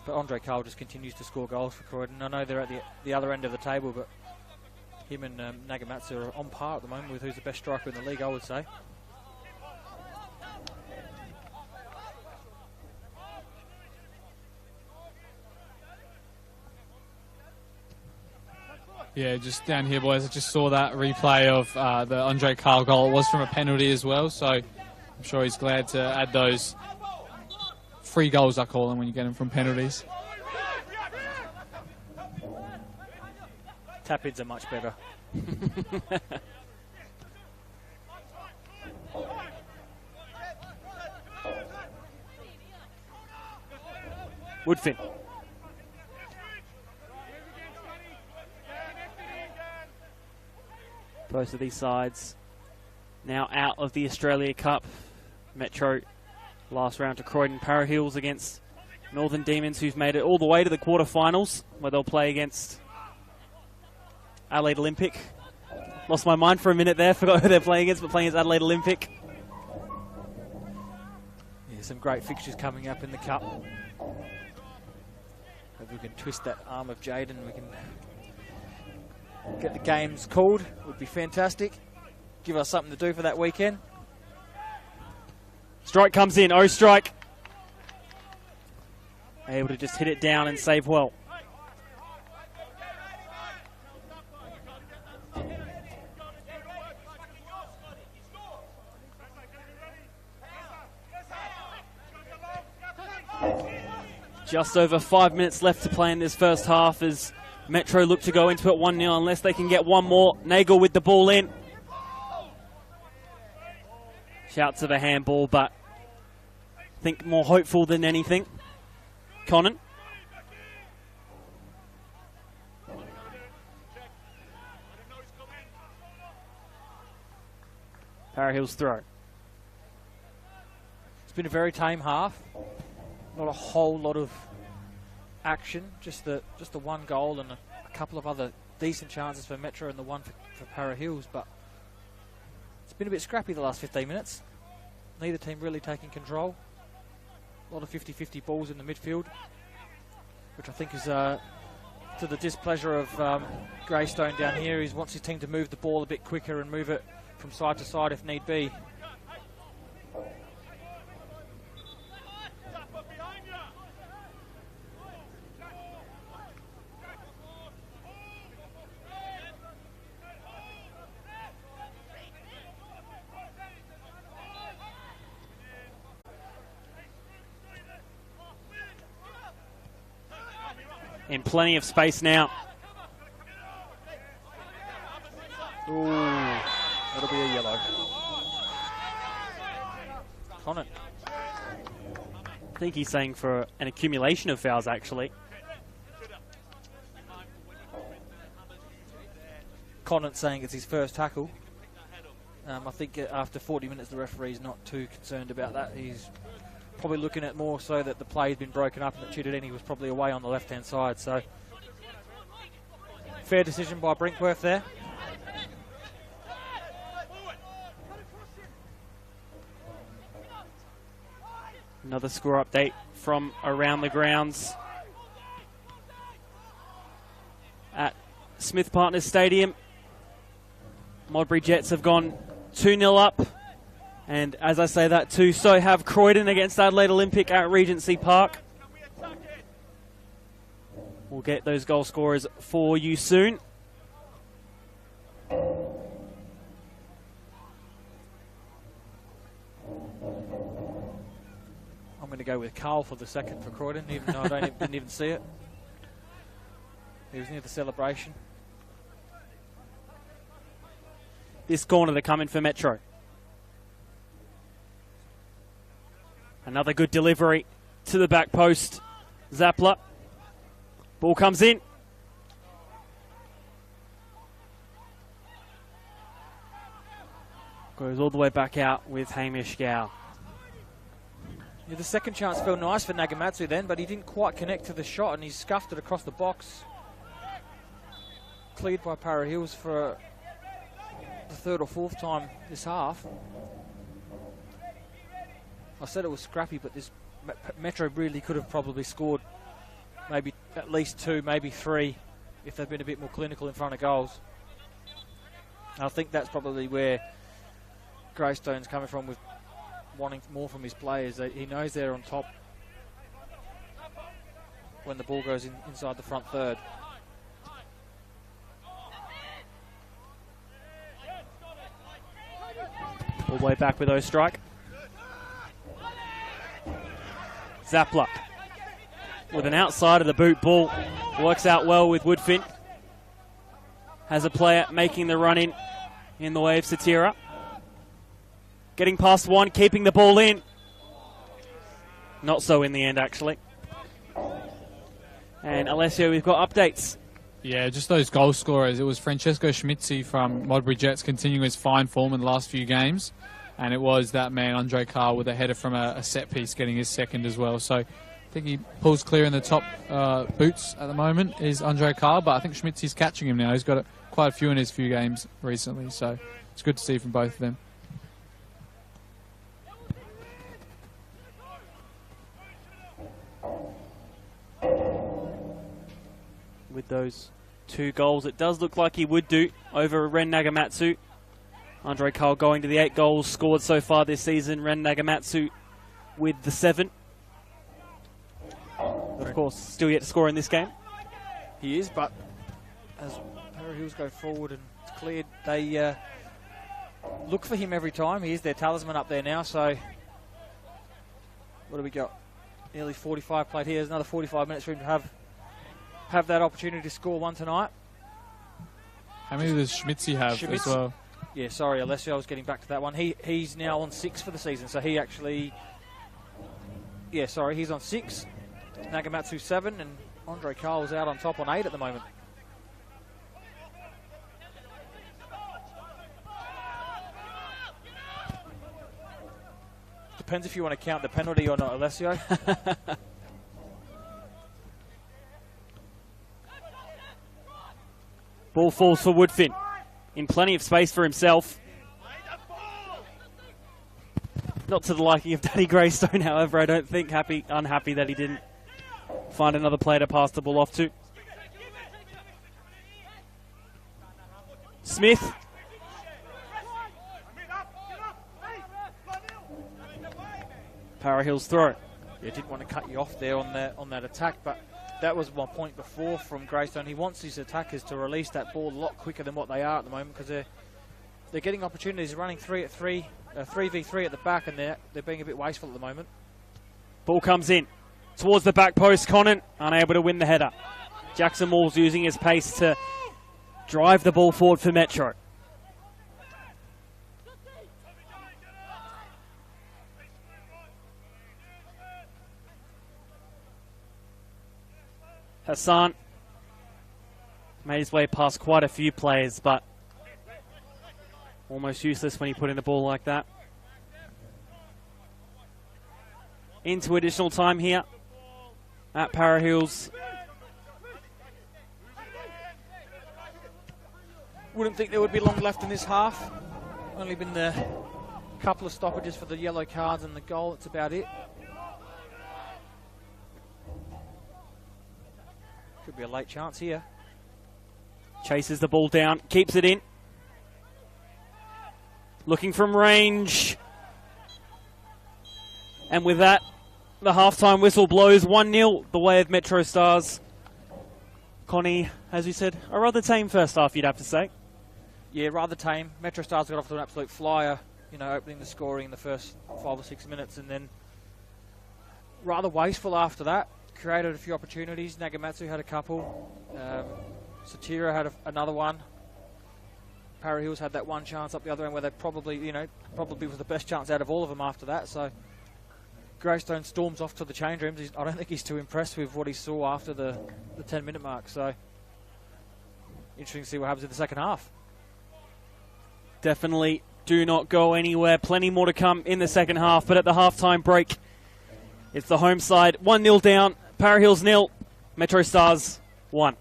But Andre Carl just continues to score goals for Croydon. I know they're at the other end of the table, but him and Nagamatsu are on par at the moment with who's the best striker in the league, I would say. Yeah, just down here, boys. I just saw that replay of the Andre Carl goal. It was from a penalty as well, so I'm sure he's glad to add those free goals, I call them, when you get them from penalties. Tap-ins are much better. Woodfin. Both of these sides now out of the Australia Cup. Metro last round to Croydon. Para Hills against Northern Demons, who've made it all the way to the quarterfinals, where they'll play against Adelaide Olympic. Lost my mind for a minute there, forgot who they're playing against, but playing against Adelaide Olympic. Yeah, some great fixtures coming up in the Cup. Hope we can twist that arm of Jade and we can get the games called. Would be fantastic. Give us something to do for that weekend. Strike comes in. Strike. Able to just hit it down and save well. Just over 5 minutes left to play in this first half as Metro look to go into it 1-0 unless they can get one more. Nagel with the ball in. Shouts of a handball, but I think more hopeful than anything. Conan. Para Hills throw. It's been a very tame half. Not a whole lot of action, just the one goal and a couple of other decent chances for Metro and the one for Para Hills, but it's been a bit scrappy the last 15 minutes. Neither team really taking control. A lot of 50-50 balls in the midfield, which I think is to the displeasure of Greystone down here. He wants his team to move the ball a bit quicker and move it from side to side if need be. In plenty of space now. Ooh, that'll be a yellow. Conan. I think he's saying for an accumulation of fouls, actually. Conant saying it's his first tackle. I think after 40 minutes the referee's not too concerned about that. He's probably looking at more so that the play had been broken up and that Chittadini was probably away on the left-hand side. So fair decision by Brinkworth there. Another score update from around the grounds at Smith Partners Stadium. Modbury Jets have gone 2-0 up. And as I say that too, so have Croydon against Adelaide Olympic at Regency Park. We'll get those goal scorers for you soon. I'm going to go with Carl for the second for Croydon, even though I didn't even see it. He was near the celebration. This corner to come in for Metro. Another good delivery to the back post. Zappler. Ball comes in. Goes all the way back out with Hamish Gow. Yeah, the second chance felt nice for Nagamatsu then, but he didn't quite connect to the shot and he scuffed it across the box. Cleared by Para Hills for the third or fourth time this half. I said it was scrappy, but this Metro really could have probably scored maybe at least 2, maybe 3, if they'd been a bit more clinical in front of goals. And I think that's probably where Greystone's coming from with wanting more from his players. He knows they're on top when the ball goes inside the front third. All the way back with Ostrike. Zappler with an outside of the boot ball. Works out well with Woodfin. Has a player making the run in the way of Satira. Getting past one, keeping the ball in. Not so in the end, actually. And Alessio, we've got updates. Yeah, just those goal scorers. It was Francesco Schmitzi from Modbury Jets continuing his fine form in the last few games. And it was that man, Andre Carr, with a header from a set piece getting his second as well. So I think he pulls clear in the top boots at the moment is Andre Carr. But I think Schmitzi's catching him now. He's got quite a few in his few games recently. So it's good to see from both of them. With those 2 goals, it does look like he would do over Ren Nagamatsu. Andre Cole going to the 8 goals scored so far this season. Ren Nagamatsu with the 7. But of course, still yet to score in this game. He is, but as Para Hills go forward and it's cleared, they look for him every time. He is their talisman up there now, so what do we got? Nearly 45 played here. There's another 45 minutes for him to have that opportunity to score one tonight. How many does Schmitzi have as well? Yeah, sorry, Alessio, I was getting back to that one. He's now on 6 for the season, so he actually... Yeah, sorry, he's on 6. Nagamatsu 7, and Andre Carl's out on top on 8 at the moment. Depends if you want to count the penalty or not, Alessio. Ball falls for Woodfin. In plenty of space for himself. Not to the liking of Danny Greystone, however, I don't think. Unhappy that he didn't find another player to pass the ball off to. Smith. Para Hills throw. Yeah, didn't want to cut you off there on that attack, but that was my point before from Greystone. He wants his attackers to release that ball a lot quicker than what they are at the moment, because they're getting opportunities, running 3v3 at the back, and they're being a bit wasteful at the moment. Ball comes in towards the back post. Conant unable to win the header. Jackson Moore's using his pace to drive the ball forward for Metro. Hassan made his way past quite a few players, but almost useless when he put in a ball like that. into additional time here at Para Hills. Wouldn't think there would be long left in this half. Only been the couple of stoppages for the yellow cards and the goal. That's about it. Could be a late chance here. Chases the ball down, keeps it in. Looking from range. And with that, the halftime whistle blows 1-0 the way of MetroStars. Connie, as you said, a rather tame first half, you'd have to say. Yeah, rather tame. MetroStars got off to an absolute flyer, you know, opening the scoring in the first 5 or 6 minutes, and then rather wasteful after that. Created a few opportunities. Nagamatsu had a couple. Satira had another one. Para Hills had that one chance up the other end where they probably was the best chance out of all of them after that. So Greystone storms off to the change rooms. I don't think he's too impressed with what he saw after the 10-minute mark. So interesting to see what happens in the second half. Definitely do not go anywhere. Plenty more to come in the second half. But at the halftime break, it's the home side 1-0 down. Para Hills 0. MetroStars 1.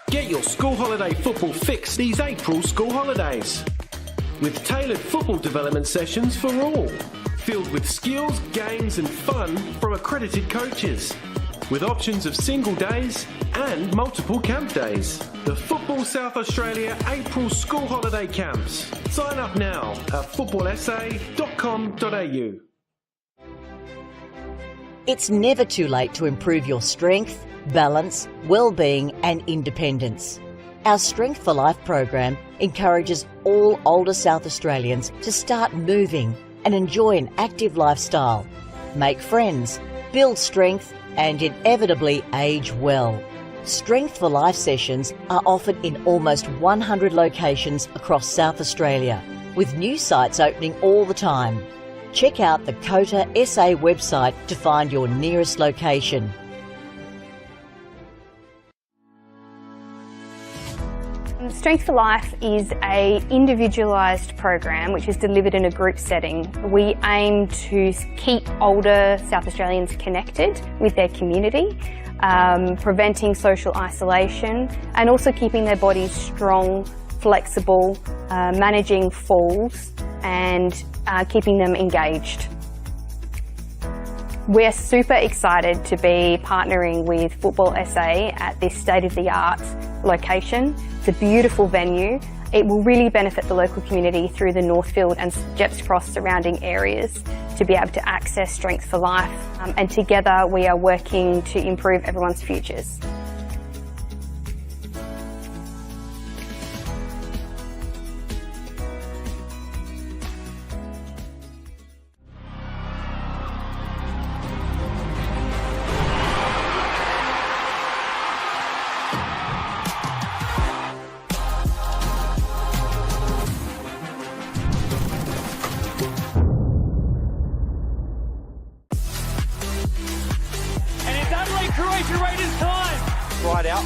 Get your school holiday football fix these April school holidays. With tailored football development sessions for all. Filled with skills, games and fun from accredited coaches. With options of single days and multiple camp days. The Football South Australia April School Holiday Camps. Sign up now at footballsa.com.au. It's never too late to improve your strength, balance, well-being and independence. Our Strength for Life program encourages all older South Australians to start moving and enjoy an active lifestyle, make friends, build strength and inevitably age well. Strength for Life sessions are offered in almost 100 locations across South Australia, with new sites opening all the time. Check out the COTA.SA website to find your nearest location. Strength for Life is an individualised program which is delivered in a group setting. We aim to keep older South Australians connected with their community, preventing social isolation and also keeping their bodies strong, flexible, managing falls and keeping them engaged. We're super excited to be partnering with Football SA at this state-of-the-art location. It's a beautiful venue. It will really benefit the local community through the Northfield and Jeps Cross surrounding areas to be able to access Strength for Life. And together we are working to improve everyone's futures.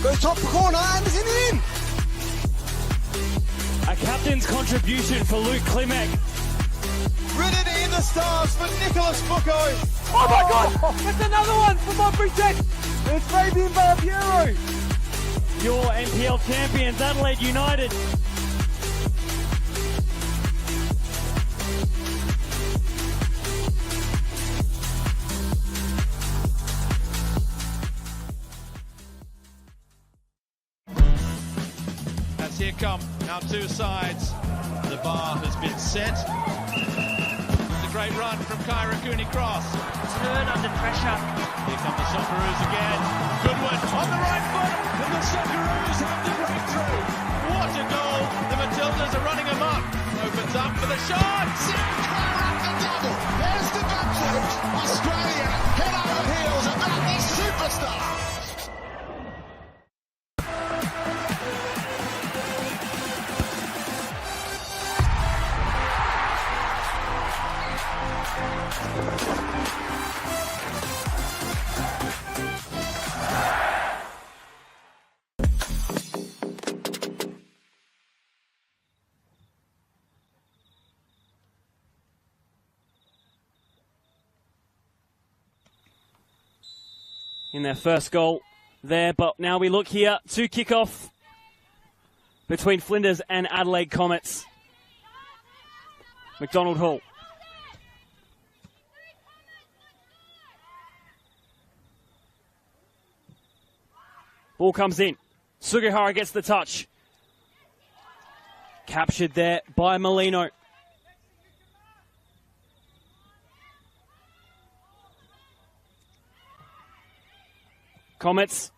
Goes top corner, Anderson in! A captain's contribution for Luke Klimek. Ridden in the stars for Nicholas Bucco. Oh my God! That's another one for Montbridge. It's Fabian Barbiero. Your NPL champions, Adelaide United. Here come our two sides. The bar has been set. The great run from Kyra Cooney-Cross. Turn under pressure. Here come the Socceroos again. Good one on the right foot, and the Socceroos have the breakthrough. What a goal! The Matildas are running amok. Opens up for the shot. Sinclair up the double. There's the back foot. Australia head over heels about this superstar. In their first goal there, but now we look here to kickoff between Flinders and Adelaide Comets. McDonald Hall. Ball comes in. Sugihara gets the touch. Captured there by Molino. Comets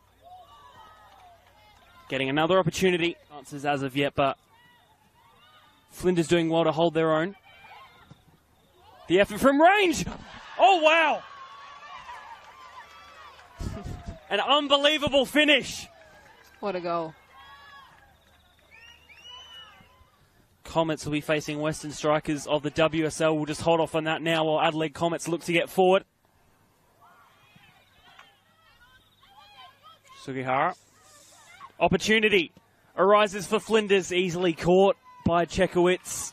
getting another opportunity. Answers as of yet, but Flinders doing well to hold their own. The effort from range. Oh, wow. An unbelievable finish. What a goal. Comets will be facing Western Strikers of the WSL. We'll just hold off on that now while Adelaide Comets look to get forward. Sugihara. Opportunity arises for Flinders, easily caught by Chekowitz.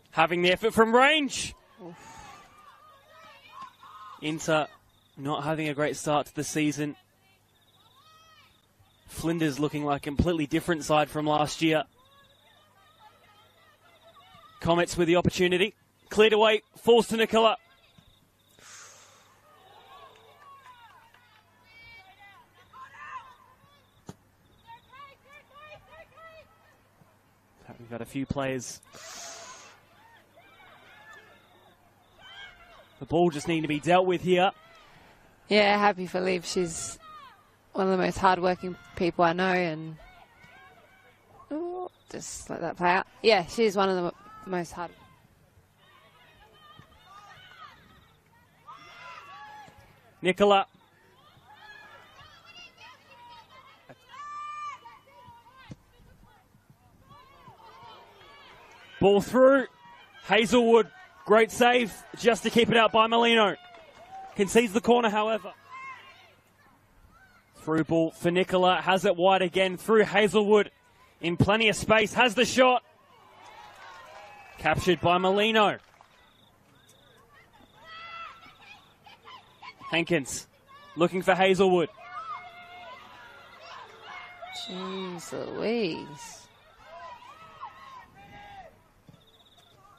Having the effort from range. Inter not having a great start to the season. Flinders looking like a completely different side from last year. Comets with the opportunity. Cleared away, falls to Nicola. We've got a few players. The ball just needing to be dealt with here. Yeah, happy for Liv. She's one of the most hard-working people I know, and just let that play out. Yeah, she's one of the most hard. Nicola. Ball through. Hazelwood. Great save just to keep it out by Molino. Concedes the corner, however. Through ball for Nicola. Has it wide again through Hazelwood. In plenty of space. Has the shot. Captured by Molino. Hankins looking for Hazelwood. Jeez Louise.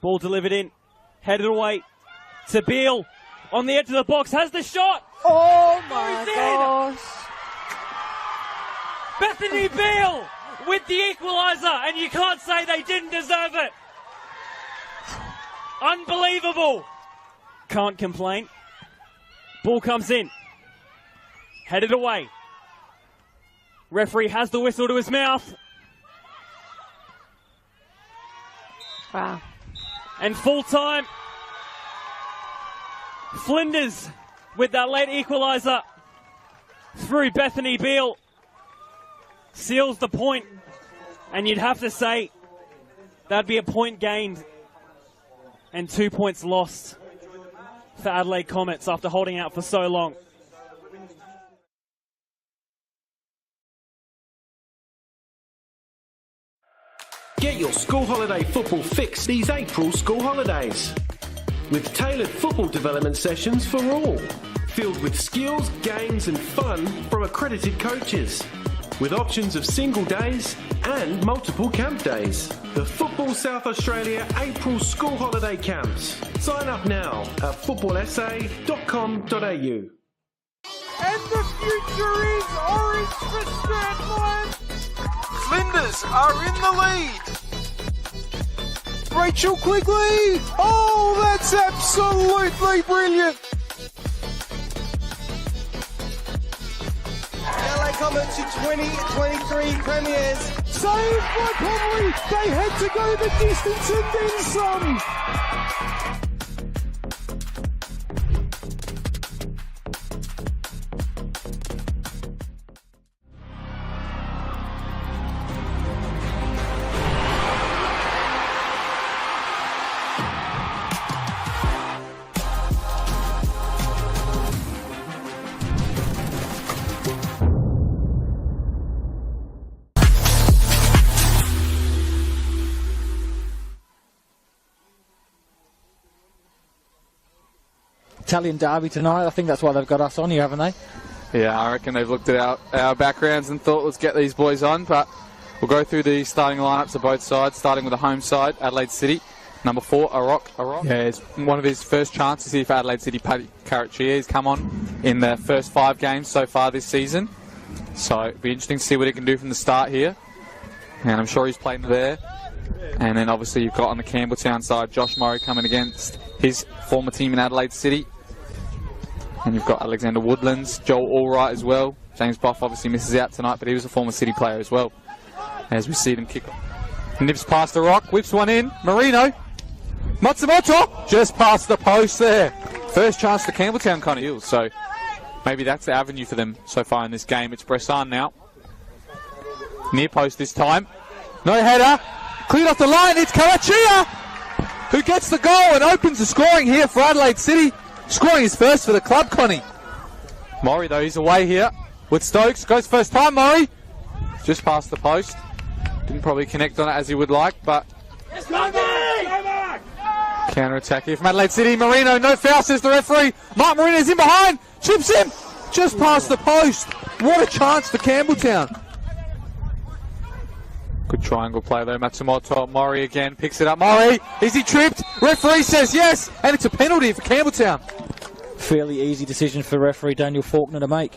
Ball delivered in. Headed away to Beale. On the edge of the box. Has the shot. Oh my gosh. Bethany Beale with the equaliser. And you can't say they didn't deserve it. Unbelievable. Can't complain. Ball comes in. Headed away. Referee has the whistle to his mouth. Wow. And full time. Flinders with that late equaliser through Bethany Beale. Seals the point. And you'd have to say that'd be a point gained and 2 points lost for Adelaide Comets after holding out for so long. Get your school holiday football fix these April school holidays. With tailored football development sessions for all. Filled with skills, games and fun from accredited coaches. With options of single days and multiple camp days. The Football South Australia April School Holiday Camps. Sign up now at footballsa.com.au. And the future is orange for Sideline. Flinders are in the lead. Rachel Quigley! Oh, that's absolutely brilliant! LA Comets to 2023 premiers. Saved by Conley! They had to go the distance and then some! Italian derby tonight. I think that's why they've got us on here, haven't they? Yeah, I reckon they've looked at our backgrounds and thought, let's get these boys on. But we'll go through the starting lineups of both sides, starting with the home side, Adelaide City. Number 4, Arok. Yeah, it's one of his first chances here for Adelaide City. Paddy Carachia. He's come on in the first 5 games so far this season. So it'll be interesting to see what he can do from the start here. And I'm sure he's played there. And then obviously you've got on the Campbelltown side, Josh Murray coming against his former team in Adelaide City. And you've got Alexander Woodlands, Joel Allwright as well. James Buff obviously misses out tonight, but he was a former City player as well. As we see them kick off. Nips past the rock, whips one in. Marino. Matsumoto just past the post there. First chance to Campbelltown kind of heels, so maybe that's the avenue for them so far in this game. It's Bressan now. Near post this time. No header. Cleared off the line. It's Carachia who gets the goal and opens the scoring here for Adelaide City. Scoring his first for the club, Connie. Maury, though, he's away here with Stokes. Goes first time, Maury. Just past the post. Didn't probably connect on it as he would like, but counter-attack here from Adelaide City. Marino, no foul, says the referee. Mark Marino's in behind. Chips him. Just past the post. What a chance for Campbelltown. Good triangle play though. Matsumoto. Maury again picks it up. Maury, is he tripped? Referee says yes, and it's a penalty for Campbelltown. Fairly easy decision for referee Daniel Faulkner to make.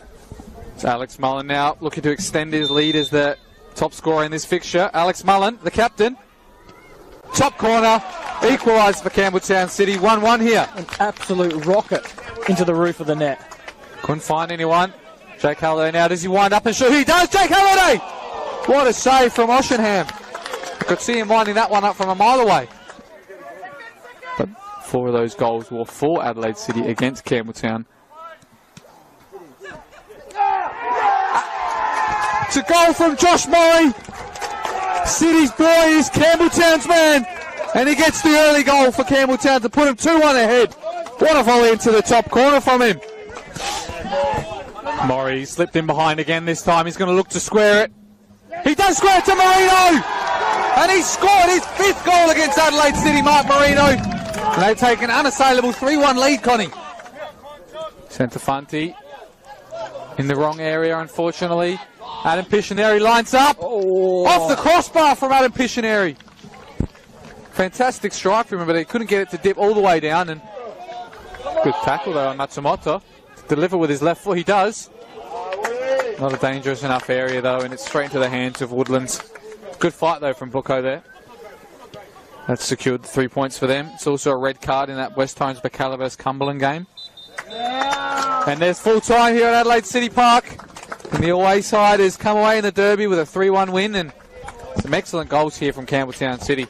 It's Alex Mullen now looking to extend his lead as the top scorer in this fixture. Alex Mullen, the captain. Top corner, equalised for Campbelltown City. 1-1 here. An absolute rocket into the roof of the net. Couldn't find anyone. Jake Halliday now, does he wind up and shoot? He does, Jake Halliday! What a save from Oshenham. I could see him winding that one up from a mile away. But 4 of those goals were for Adelaide City against Campbelltown. It's a goal from Josh Murray. City's boy is Campbelltown's man. And he gets the early goal for Campbelltown to put him 2-1 ahead. What a volley into the top corner from him. Murray slipped in behind again this time. He's going to look to square it. He does square it to Marino! And he's scored his 5th goal against Adelaide City, Mark Marino. And they take an unassailable 3-1 lead, Connie. Centre Funty in the wrong area, unfortunately. Adam Piscineri lines up. Oh. Off the crossbar from Adam Piscineri. Fantastic strike from him, but he couldn't get it to dip all the way down. And good tackle, though, on Matsumoto. To deliver with his left foot, he does. Not a dangerous enough area though, and it's straight into the hands of Woodlands. Good fight though from Bucco there. That's secured 3 points for them. It's also a red card in that West Holmes Bacala vs Cumberland game. And there's full time here at Adelaide City Park. And the away side has come away in the derby with a 3-1 win, and some excellent goals here from Campbelltown City.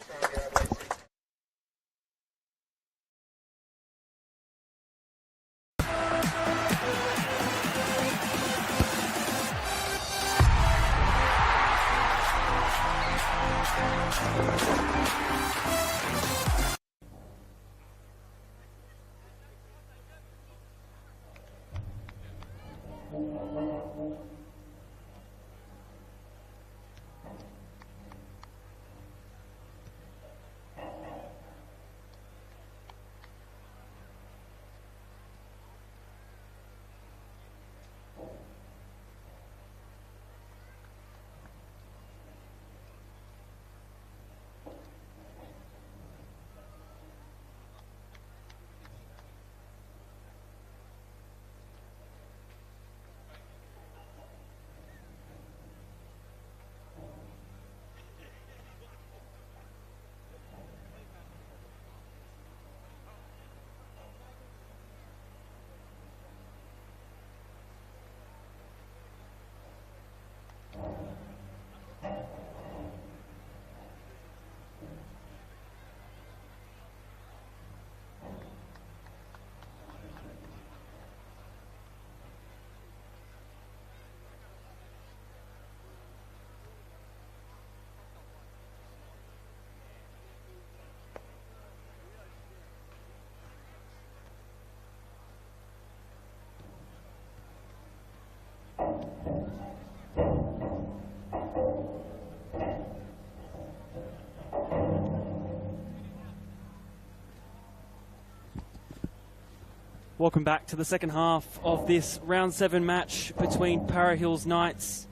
Welcome back to the second half of this round 7 match between Para Hills Knights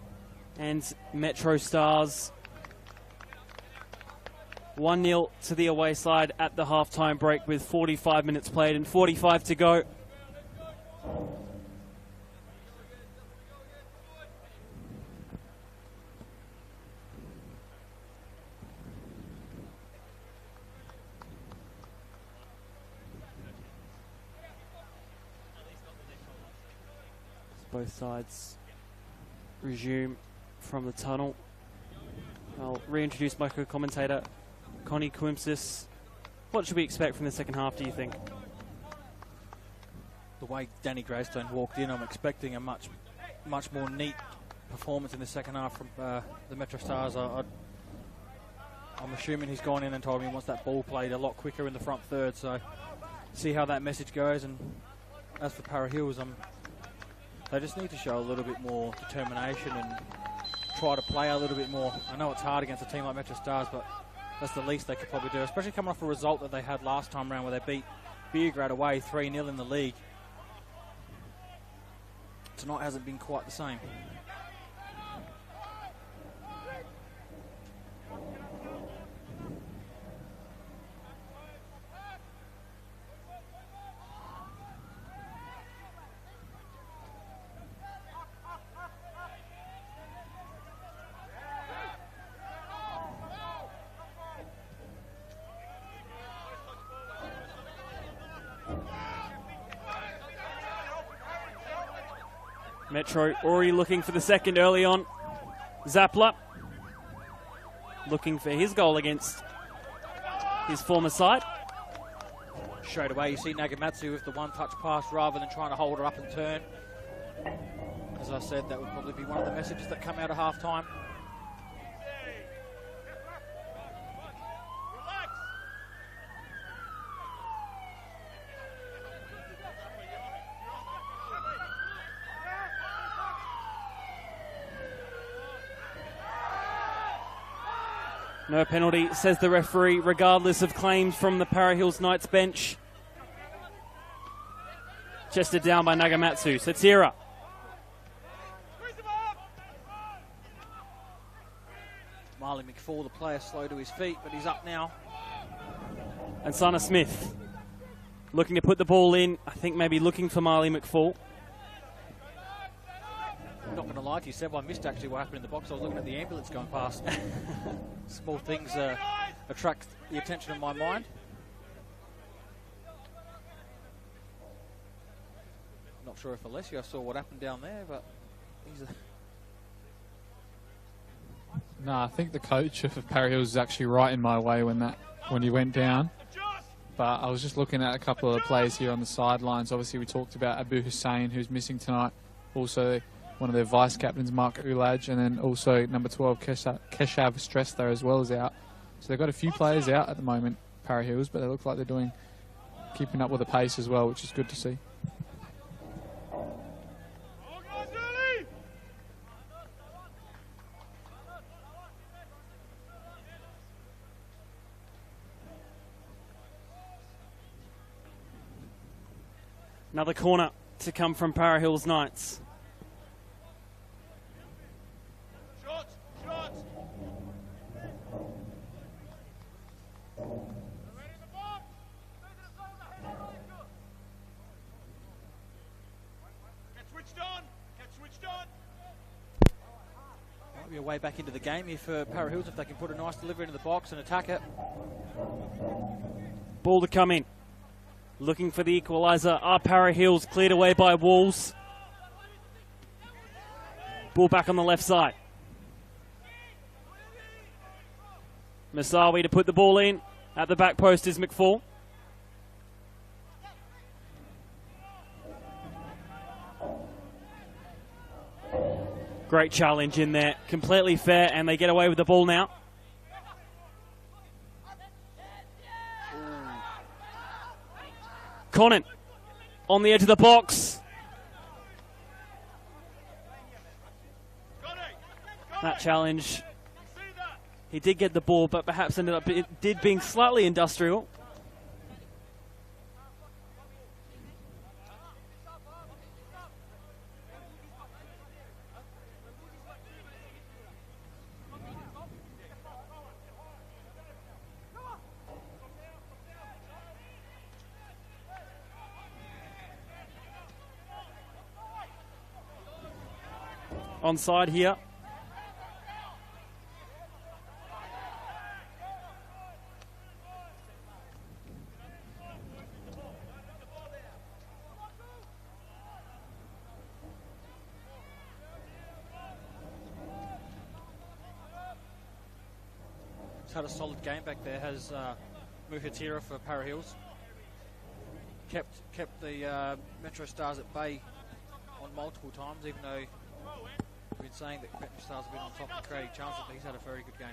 and MetroStars. 1-0 to the away side at the half-time break with 45 minutes played and 45 to go. Both sides resume from the tunnel. I'll reintroduce my co-commentator, Connie Quimpsis. What should we expect from the second half, do you think? The way Danny Greystone walked in, I'm expecting a much more neat performance in the second half from the MetroStars. I'm assuming he's gone in and told me he wants that ball played a lot quicker in the front third, so see how that message goes. And as for Para Hills, they just need to show a little bit more determination and try to play a little bit more. I know it's hard against a team like MetroStars, but that's the least they could probably do, especially coming off a result that they had last time round where they beat Beograd away 3-0 in the league. Tonight hasn't been quite the same. Metro already looking for the second early on. Zappler looking for his goal against his former side. Straight away you see Nagamatsu with the one-touch pass rather than trying to hold her up and turn. As I said, that would probably be one of the messages that come out of half-time. No penalty, says the referee, regardless of claims from the Para Hills Knights bench. Chested down by Nagamatsu. Satira. Marley McFall, the player, slow to his feet, but he's up now. And Sana Smith looking to put the ball in. I think maybe looking for Marley McFall. I'm not going to lie to you, Seb, I missed actually what happened in the box. I was looking at the ambulance going past. Small things attract the attention of my mind. Not sure if Alessio saw what happened down there, but he's No, I think the coach of Para Hills is actually right in my way when he went down. But I was just looking at a couple of the players here on the sidelines. Obviously, we talked about Abu Hussein, who's missing tonight. Also, one of their vice captains, Mark Ulaj, and then also number 12, Keshav Stress there as well is out. So they've got a few players out at the moment, Para Hills, but they look like they're keeping up with the pace as well, which is good to see. Another corner to come from Para Hills Knights. Might be a way back into the game here for Para Hills if they can put a nice delivery into the box and attack it. Ball to come in. Looking for the equaliser. Para Hills cleared away by Wolves. Ball back on the left side. Masawi to put the ball in. At the back post is McFall. Great challenge in there. Completely fair, and they get away with the ball now. Conant on the edge of the box. That challenge, he did get the ball, but perhaps ended up being slightly industrial. onside here. He's had a solid game back there, has Muhatira for Para Hills. Kept the MetroStars at bay on multiple times, even though we've been saying that MetroStars have been on top and creating chances, but he's had a very good game.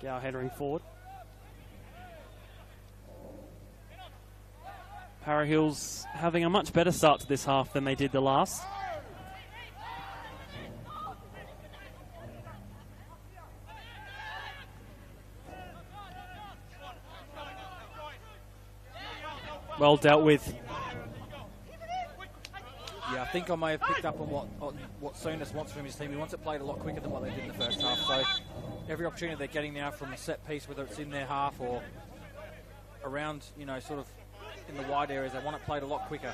Gow headering forward. Para Hills having a much better start to this half than they did the last. Well dealt with. Yeah, I think I may have picked up on what Sonis wants from his team. He wants it played a lot quicker than what they did in the first half. So every opportunity they're getting now from a set piece, whether it's in their half or around, you know, sort of in the wide areas, they want it played a lot quicker.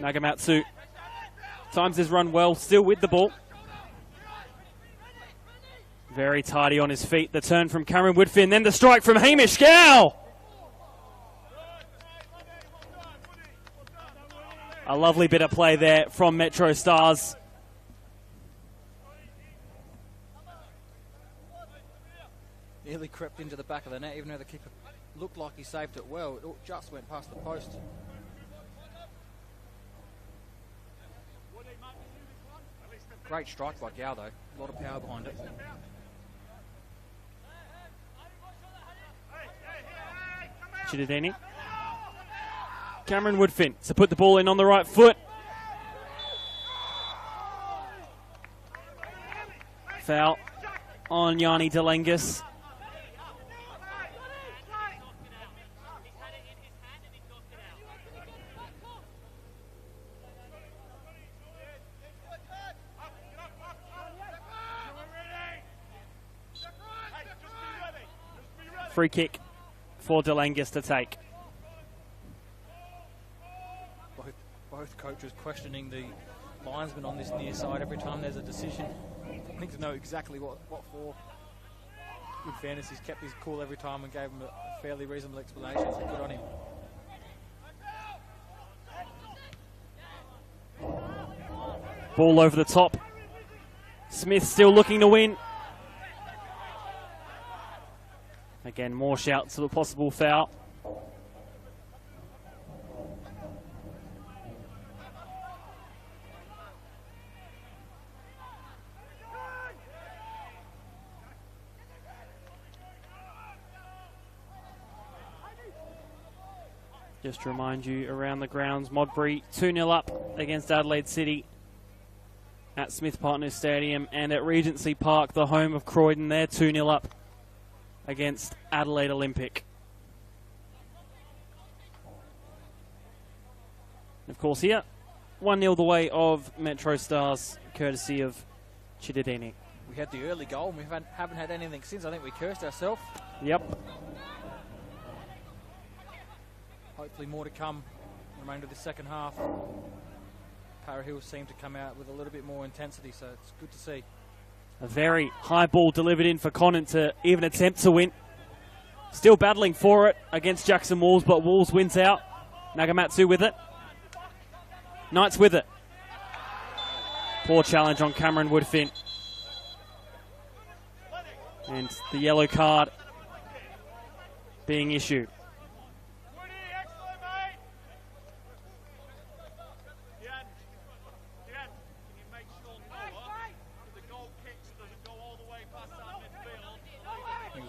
Nagamatsu times his run well, still with the ball. Very tidy on his feet. The turn from Cameron Woodfin, then the strike from Hamish Gow. A lovely bit of play there from MetroStars. Nearly crept into the back of the net, even though the keeper looked like he saved it well. It just went past the post. Great strike by Gow, though. A lot of power behind it. Chidadini. Cameron Woodfin to put the ball in on the right foot. Foul on Yanni Delengis. Free kick for Delengis to take. Both coaches questioning the linesman on this near side every time there's a decision. I think to know exactly what for. In fairness, he's kept his cool every time and gave him a fairly reasonable explanation, so good on him. Ball over the top. Smith still looking to win. Again, more shouts of a possible foul. Just to remind you, around the grounds, Modbury 2-0 up against Adelaide City at Smith Partners Stadium, and at Regency Park, the home of Croydon, they're 2-0 up against Adelaide Olympic. Of course, here, 1-0 the way of MetroStars, courtesy of Chidadini. We had the early goal, and we haven't had anything since. I think we cursed ourselves. Yep. Hopefully more to come in the remainder of the second half. Para Hills seem to come out with a little bit more intensity, so it's good to see. A very high ball delivered in for Conant to even attempt to win. Still battling for it against Jackson Walls, but Walls wins out. Nagamatsu with it. Knights with it. Poor challenge on Cameron Woodfin. And the yellow card being issued.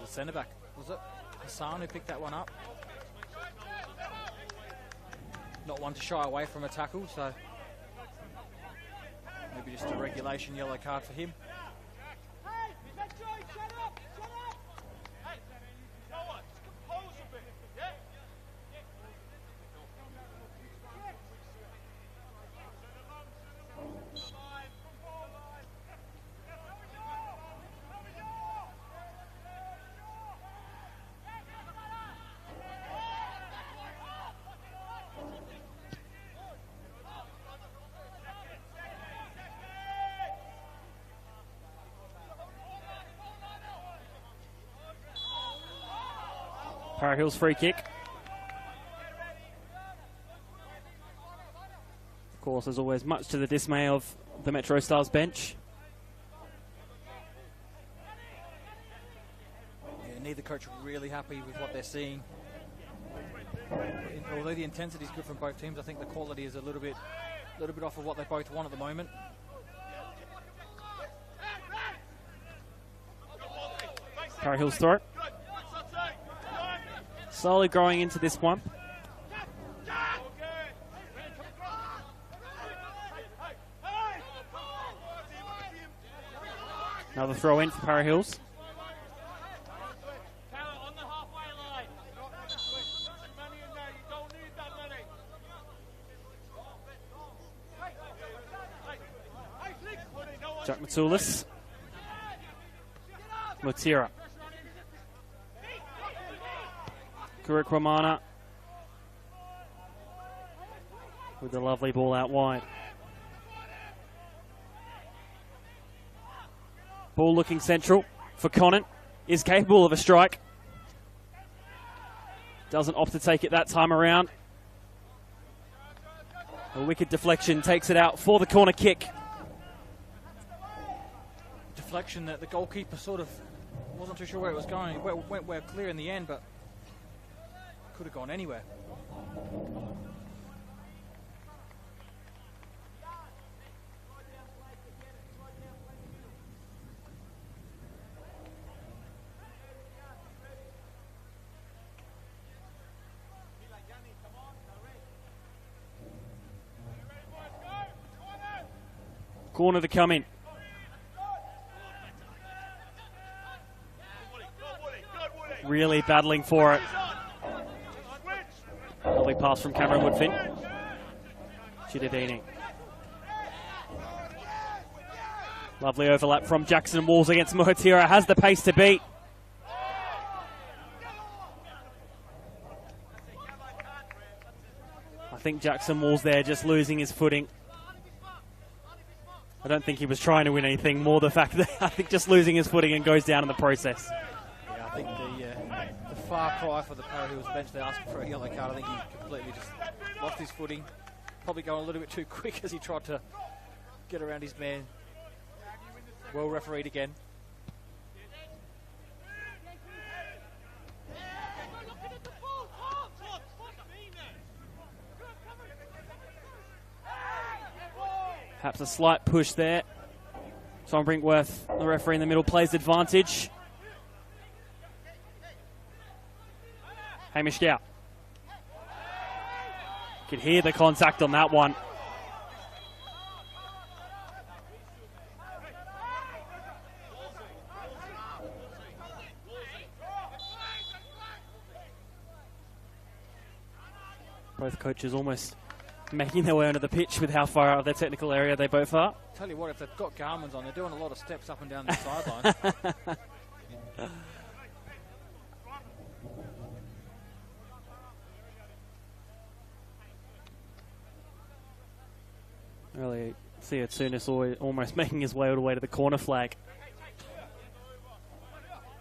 Centre back, was it? Hassan who picked that one up. Not one to shy away from a tackle, so Maybe just a regulation yellow card for him. Para Hills free kick. Of course, as always, much to the dismay of the MetroStars bench. Yeah, neither coach are really happy with what they're seeing. Although the intensity is good from both teams, I think the quality is a little bit off of what they both want at the moment. Para Hills throw. Slowly growing into this one. Another throw in for Para Hills. Jack Matsoulis. Mutira. Kurikwamana with the lovely ball out wide. Ball looking central for Conant. Is capable of a strike. Doesn't opt to take it that time around. A wicked deflection takes it out for the corner kick. Deflection that the goalkeeper sort of wasn't too sure where it was going. It went clear in the end, but could have gone anywhere. Corner to come in. Really battling for it. Lovely pass from Cameron Woodfin. Chidadini. Lovely overlap from Jackson Walls against Muhatira. Has the pace to beat. I think Jackson Walls there just losing his footing. I don't think he was trying to win anything, more the fact that I think just losing his footing and goes down in the process. Yeah, I think the far cry for the Para Hills bench, they're asking for a yellow card. I think he completely just lost his footing. Probably going a little bit too quick as he tried to get around his man. Well refereed again. Perhaps a slight push there. Tom Brinkworth, the referee in the middle, plays advantage. Hamish Gow. Could hear the contact on that one. Both coaches almost making their way onto the pitch with how far out of their technical area they both are. Tell you what, if they've got Garmins on, they're doing a lot of steps up and down the sideline. Really see Atsunis almost making his way all the way to the corner flag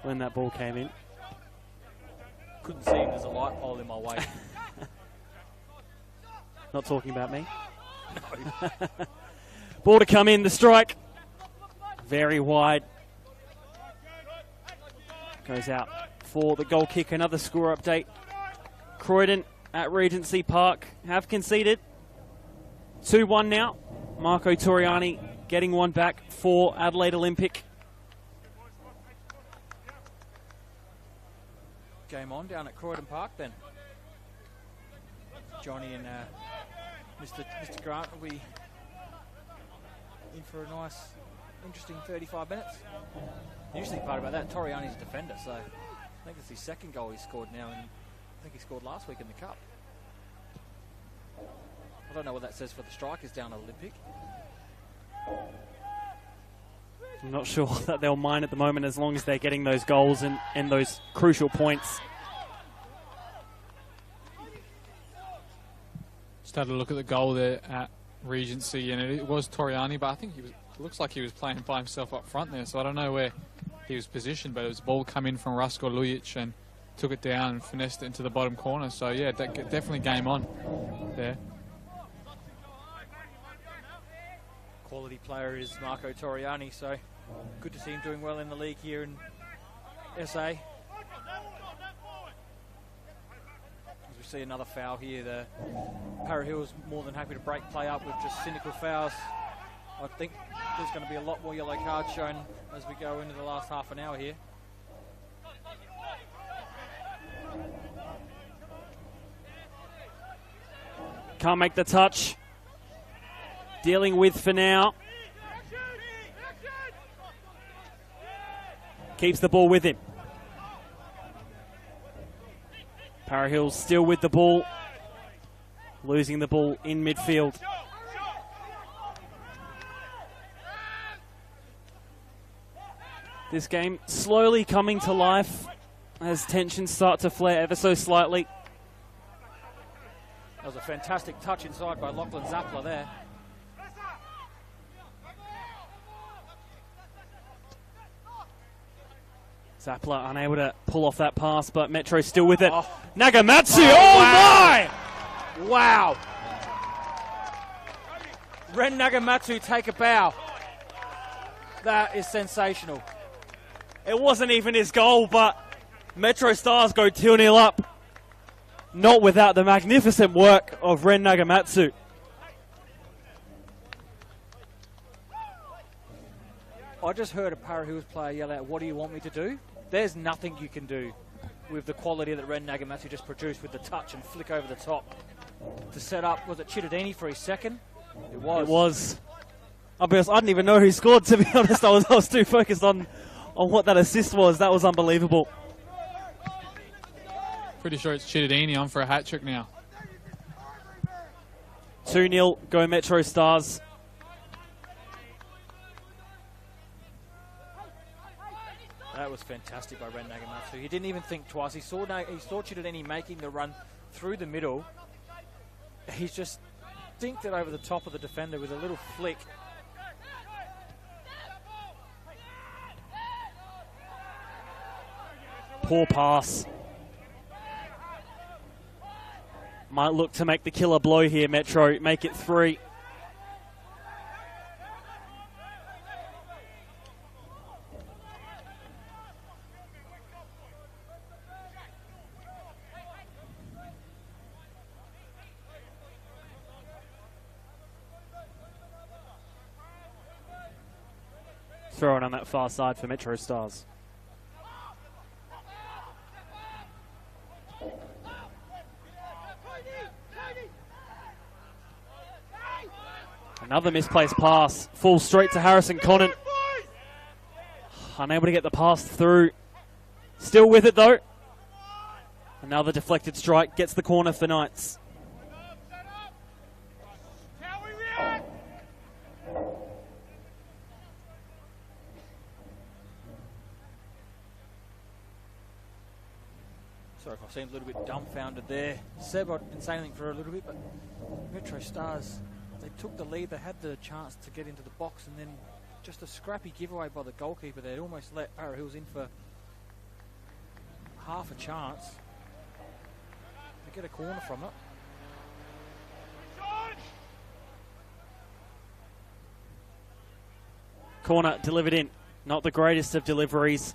when that ball came in. Couldn't see him, there's a light pole in my way. Not talking about me. No. Ball to come in, the strike. Very wide. Goes out for the goal kick. Another score update. Croydon at Regency Park have conceded. 2-1 now. Marco Toriani getting one back for Adelaide Olympic. Game on down at Croydon Park then. Johnny and Mr. Grant will be in for a nice, interesting 35 minutes. The interesting part about that, Toriani's a defender, so I think it's his second goal he's scored now, and I think he scored last week in the Cup. I don't know what that says for the strikers down at Olympic. I'm not sure that they'll mind at the moment as long as they're getting those goals and those crucial points. Just had a look at the goal there at Regency, and it was Toriani, but I think looks like he was playing by himself up front there, so I don't know where he was positioned, but it was a ball come in from Rasko Lujic and took it down and finessed it into the bottom corner. So yeah, definitely game on there. Quality player is Marco Toriani, so good to see him doing well in the league here in SA. As we see another foul here, the Para Hills more than happy to break play up with just cynical fouls. I think there's going to be a lot more yellow cards shown as we go into the last half an hour here. Can't make the touch. Dealing with for now. Keeps the ball with him. Para Hills still with the ball. Losing the ball in midfield. This game slowly coming to life as tensions start to flare ever so slightly. That was a fantastic touch inside by Lachlan Zappler there. Zappler unable to pull off that pass, but Metro still with it. Oh. Nagamatsu, wow. My! Wow. Ren Nagamatsu take a bow. That is sensational. It wasn't even his goal, but MetroStars go 2-0 up. Not without the magnificent work of Ren Nagamatsu. I just heard a Para Hills player yell out, "What do you want me to do?" There's nothing you can do with the quality that Ren Nagamatsu just produced with the touch and flick over the top to set up. Was it Chittadini for his second? It was. It was. I'll be honest, I didn't even know who scored, to be honest. I was too focused on what that assist was. That was unbelievable. Pretty sure it's Chittadini on for a hat-trick now. 2-0, go MetroStars. That was fantastic by Ren Nagamatsu. He didn't even think twice. He saw Chittadini making the run through the middle. He's just dinked it over the top of the defender with a little flick. Poor pass. Might look to make the killer blow here, Metro. Make it 3. Throw it on that far side for MetroStars. Another misplaced pass. Falls straight to Harrison Conant. Unable to get the pass through. Still with it though. Another deflected strike. Gets the corner for Knights. Sorry if I seemed a little bit dumbfounded there. Seb, I didn't say anything for a little bit, but MetroStars, they took the lead. They had the chance to get into the box, and then just a scrappy giveaway by the goalkeeper. They'd almost let Para Hills in for half a chance to get a corner from it. Corner delivered in. Not the greatest of deliveries.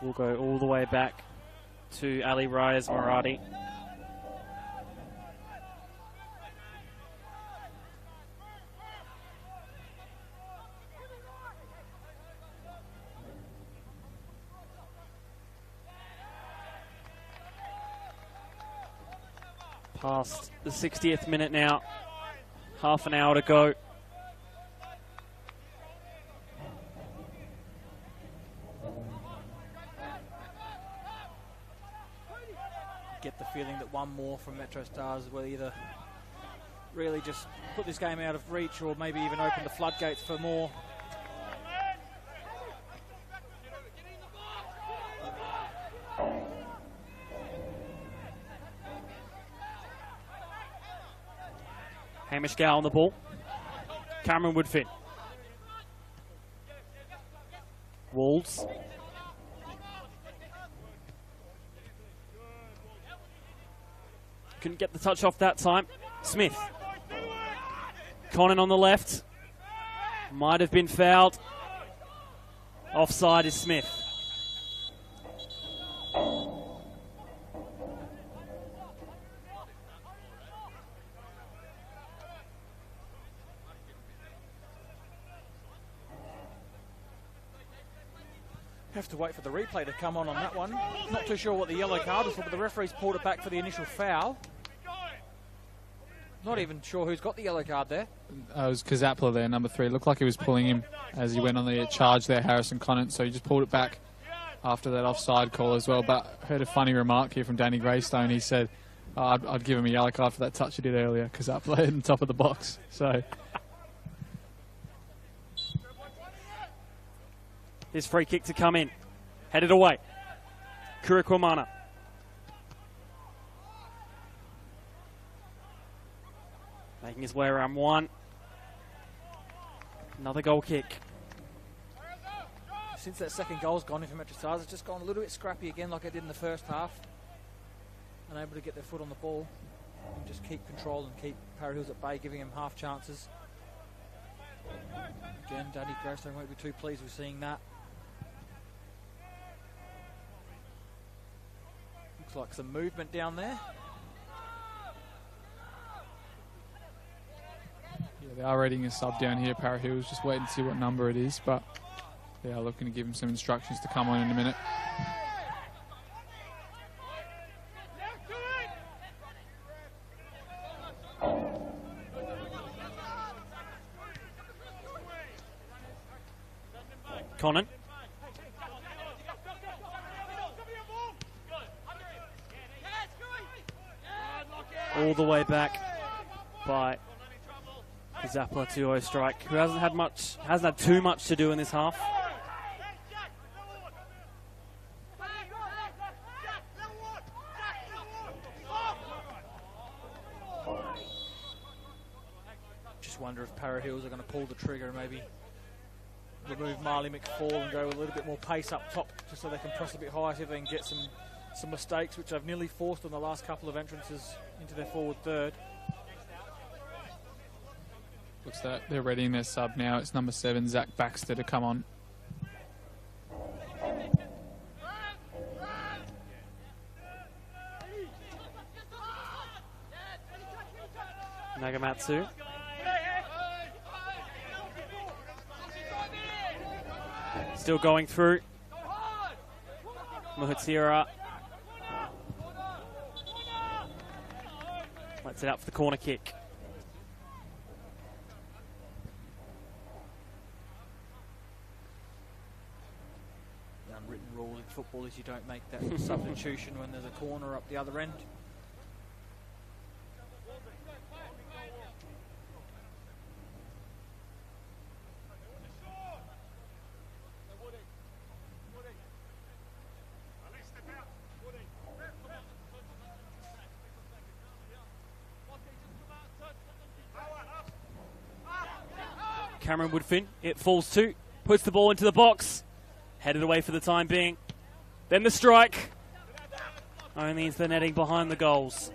We'll go all the way back to Ali Reyes Muradi. Past the 60th minute now. Half an hour to go. get the feeling that one more from MetroStars will either really just put this game out of reach or maybe even open the floodgates for more. Hamish Gow on the ball. Cameron Woodfin. Wolves. Couldn't get the touch off that time. Smith. Connon on the left. Might have been fouled. Offside is Smith. Have to wait for the replay to come on that one. Not too sure what the yellow card was for, but the referee's pulled it back for the initial foul. Not even sure who's got the yellow card there. It was Kazapla there, number 3. Looked like he was pulling him as he went on the charge there, Harrison Conant. So he just pulled it back after that offside call as well. But heard a funny remark here from Danny Greystone. He said, I'd give him a yellow card for that touch he did earlier. Kazapla in the top of the box. So his free kick to come in. Headed away. Kurikwamana. Making his way around one. Another goal kick. Since that second goal's gone in for MetroStars, it's just gone a little bit scrappy again like it did in the first half. Unable to get their foot on the ball and just keep control and keep Para Hills at bay, giving them half chances. Again, Danny Greystone won't be too pleased with seeing that. Looks like some movement down there. yeah, they are reading a sub down here, Para Hills. Just waiting to see what number it is. But they are looking to give him some instructions to come on in a minute. Connon. All the way back by Zappler to Ostrike, who hasn't had too much to do in this half. Just wonder if Para Hills are going to pull the trigger and maybe remove Marley McFall and go a little bit more pace up top, just so they can press a bit higher, see if they can get some mistakes, which they've nearly forced on the last couple of entrances into their forward third. Looks that they're readying their sub now. It's number 7, Zach Baxter, to come on. Nagamatsu. Still going through. Muhatsira. Lets it out for the corner kick. The unwritten rule in football is you don't make that substitution when there's a corner up the other end. Cameron Woodfin, it falls to, puts the ball into the box, headed away for the time being. Then the strike, only into the netting behind the goals.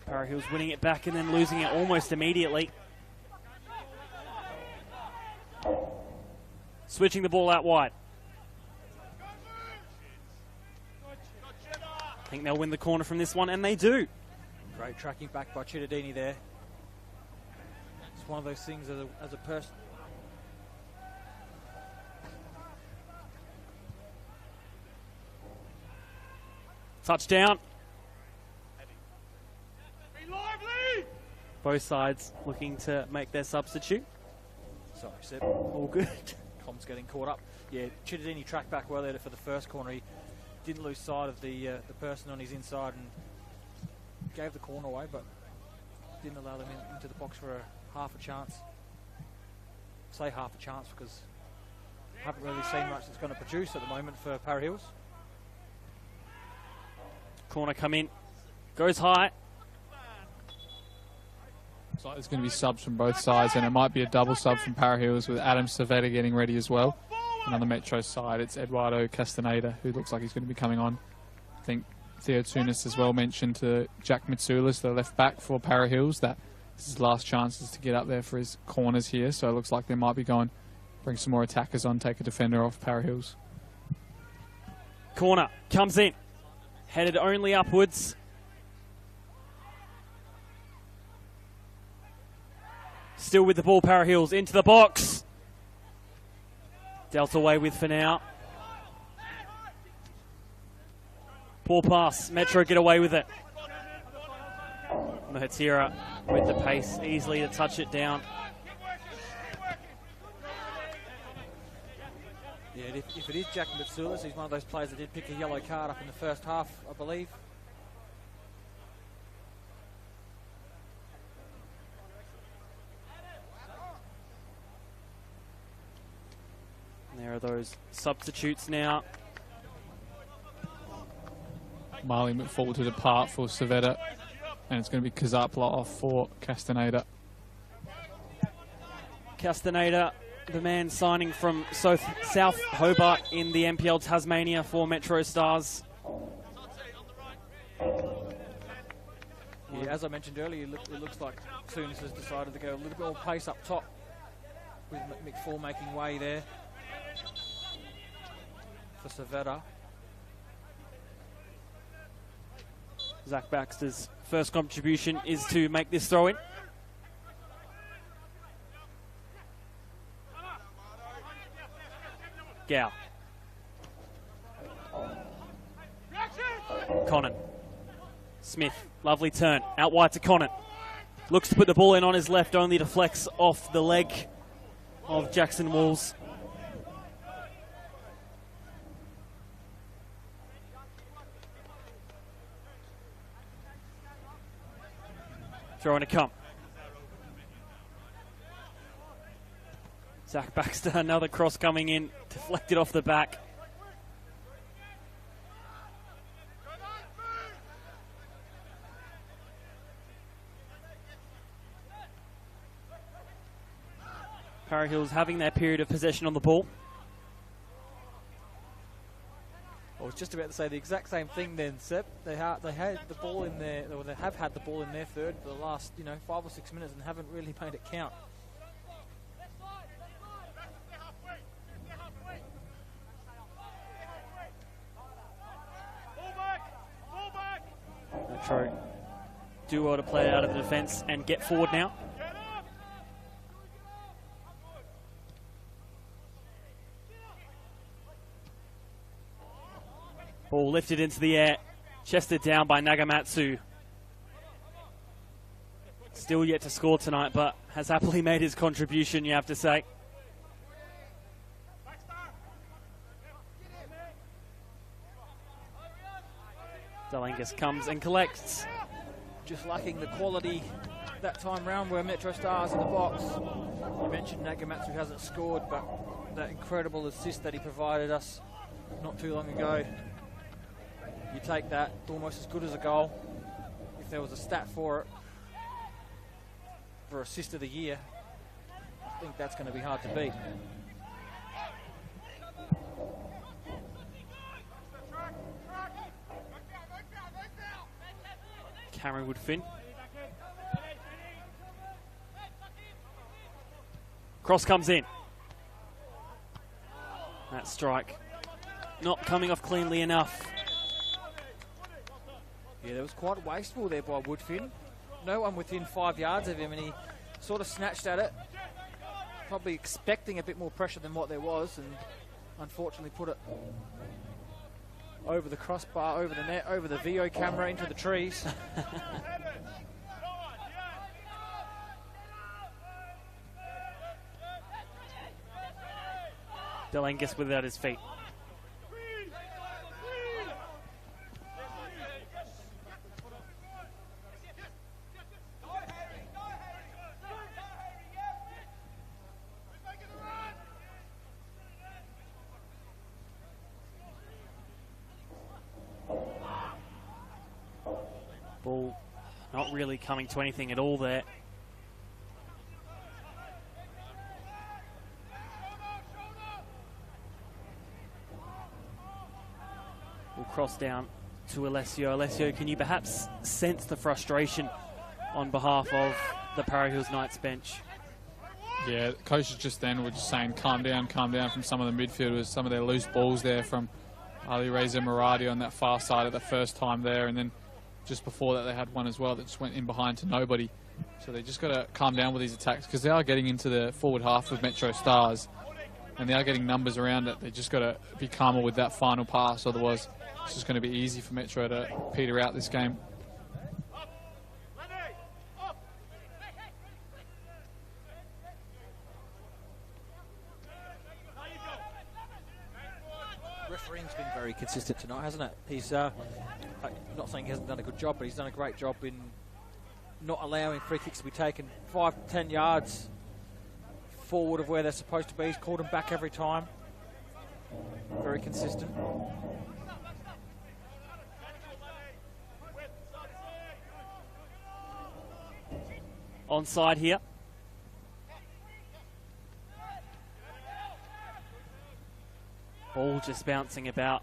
Para Hills winning it back and then losing it almost immediately. Switching the ball out wide. I think they'll win the corner from this one, and they do. Great tracking back by Chittadini there. It's one of those things as a person. Touchdown. Both sides looking to make their substitute. Sorry, Seb. All good. Com's getting caught up. Yeah, Chittadini tracked back well there for the first corner. He didn't lose sight of the person on his inside and gave the corner away, but didn't allow them into the box for half a chance. Say half a chance because I haven't really seen much that's going to produce at the moment for Para Hills. Corner come in. Goes high. Looks like there's going to be subs from both sides, and it might be a double sub from Para Hills with Adam Savetta getting ready as well. And on the Metro side, it's Eduardo Castaneda, who looks like he's going to be coming on. I think Theo Tunis as well mentioned to Jack Mitsoulis, the left back for Para Hills, that this is his last chances to get up there for his corners here. So it looks like they might be going, bring some more attackers on, take a defender off Para Hills. Corner comes in. Headed only upwards. Still with the ball, Para Hills into the box. Dealt away with for now. Poor pass. Metro get away with it. Mahatira with the pace easily to touch it down. Yeah, if it is Jack Mitsoulis, he's one of those players that did pick a yellow card up in the first half, I believe. And there are those substitutes now. Marley McFall to depart for Savetta, and it's going to be Kazapla off for Castaneda. Castaneda, the man signing from South Hobart in the NPL Tasmania for MetroStars. Yeah, as I mentioned earlier, it looks like Tunis has decided to go a little bit more pace up top, with McFall making way there for Savetta. Zach Baxter's first contribution is to make this throw in. Gow. Conant. Smith, lovely turn. Out wide to Conant. Looks to put the ball in on his left, only to flex off the leg of Jackson Walls. Throwing to come. Zach Baxter, another cross coming in, deflected off the back. Para Hills having their period of possession on the ball. I was just about to say the exact same thing then, Seb. They had the ball in there, or they have had the ball in their third for the last 5 or 6 minutes and haven't really made it count. Metro do well to play out of the defence and get forward now. Ball lifted into the air, chested down by Nagamatsu. Still yet to score tonight, but has happily made his contribution, you have to say. Dalangas comes and collects. Just lacking the quality that time round where MetroStars in the box. You mentioned Nagamatsu hasn't scored, but that incredible assist that he provided us not too long ago. You take that, almost as good as a goal. If there was a stat for it, for assist of the year, I think that's going to be hard to beat. Cameron Woodfin. Cross comes in. That strike not coming off cleanly enough. Yeah, that was quite wasteful there by Woodfin. No one within 5 yards of him, and he sort of snatched at it, probably expecting a bit more pressure than what there was, and unfortunately put it over the crossbar, over the net, over the VO camera, into the trees. Delangus without his feet. Ball not really coming to anything at all there. We'll cross down to Alessio. Alessio, can you perhaps sense the frustration on behalf of the Para Hills Knights bench? Yeah, coaches just then were just saying calm down from some of the midfielders, some of their loose balls there from Ali Reza Muradi on that far side at the first time there, and then just before that they had one as well that just went in behind to nobody. So they just got to calm down with these attacks, because they are getting into the forward half of MetroStars and they are getting numbers around it. They just got to be calmer with that final pass, otherwise it's just going to be easy for Metro to peter out this game. Refereeing's been very consistent tonight, hasn't it? He's not saying he hasn't done a good job, but he's done a great job in not allowing free kicks to be taken 5 to 10 yards forward of where they're supposed to be. He's called them back every time. Very consistent. Onside here. Ball just bouncing about.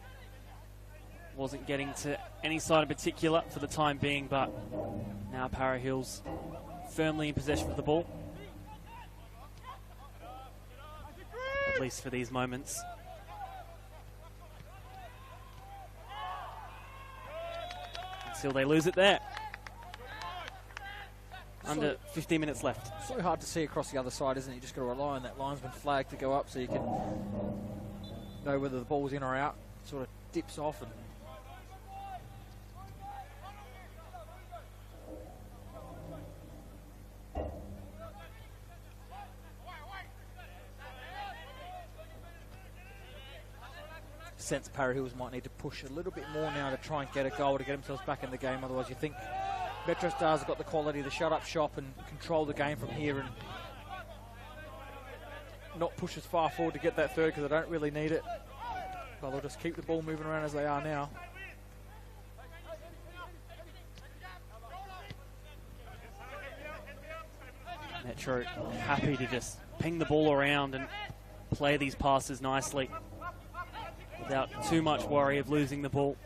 Wasn't getting to any side in particular for the time being, but now Para Hills firmly in possession of the ball. At least for these moments. Until they lose it there. Under 15 minutes left. So hard to see across the other side, isn't it? You just got to rely on that linesman flag to go up so you can know whether the ball's in or out. It sort of dips off and sense Para Hills might need to push a little bit more now to try and get a goal to get themselves back in the game. Otherwise, you think MetroStars have got the quality to shut up shop and control the game from here and not push as far forward to get that third, because they don't really need it. Well, they'll just keep the ball moving around as they are now. Metro happy to just ping the ball around and play these passes nicely without too much worry of losing the ball.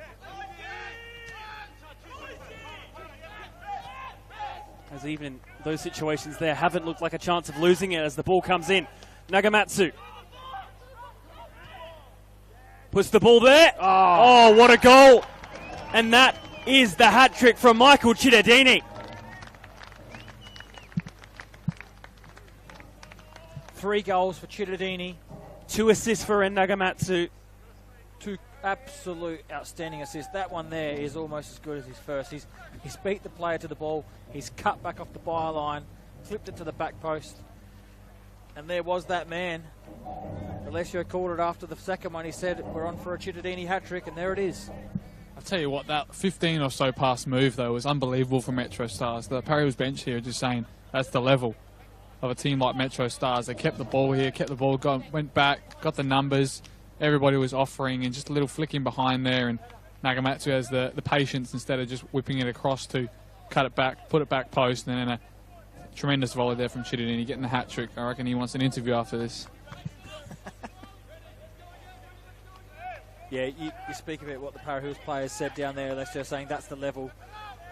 As even in those situations there haven't looked like a chance of losing it as the ball comes in. Nagamatsu puts the ball there. Oh, what a goal. And that is the hat-trick from Michael Cittadini. 3 goals for Cittadini. 2 assists for Nagamatsu. 2 absolute outstanding assists. That one there is almost as good as his first. He's beat the player to the ball. He's cut back off the byline, flipped it to the back post. And there was that man. Alessio called it after the second one. He said, we're on for a Cittadini hat-trick, and there it is. I'll tell you what, that 15 or so pass move, though, was unbelievable for MetroStars. The Para Hills bench here just saying that's the level of a team like MetroStars. They kept the ball here, kept the ball, went back, got the numbers. Everybody was offering, and just a little flicking behind there, and Nagamatsu has the patience instead of just whipping it across to cut it back, put it back post, and then a tremendous volley there from Cittadini, getting the hat-trick. I reckon he wants an interview after this. Yeah, you speak about what the Para Hills players said down there. They're just saying that's the level.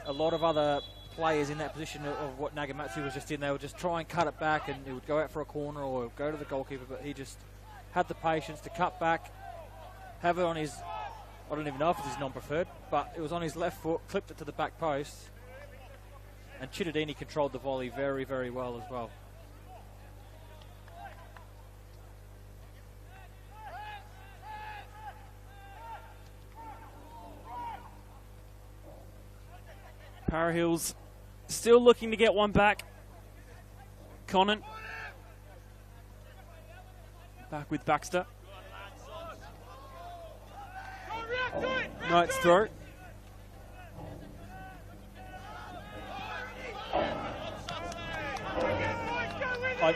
A lot of other players in that position of what Nagamatsu was just in, they would just try and cut it back, and he would go out for a corner or go to the goalkeeper, but he just had the patience to cut back, have it on his, I don't even know if it's his non-preferred, but it was on his left foot, clipped it to the back post, And Cittadini controlled the volley very, very well as well. Para Hills still looking to get one back. Conant back with Baxter. Knight's throw.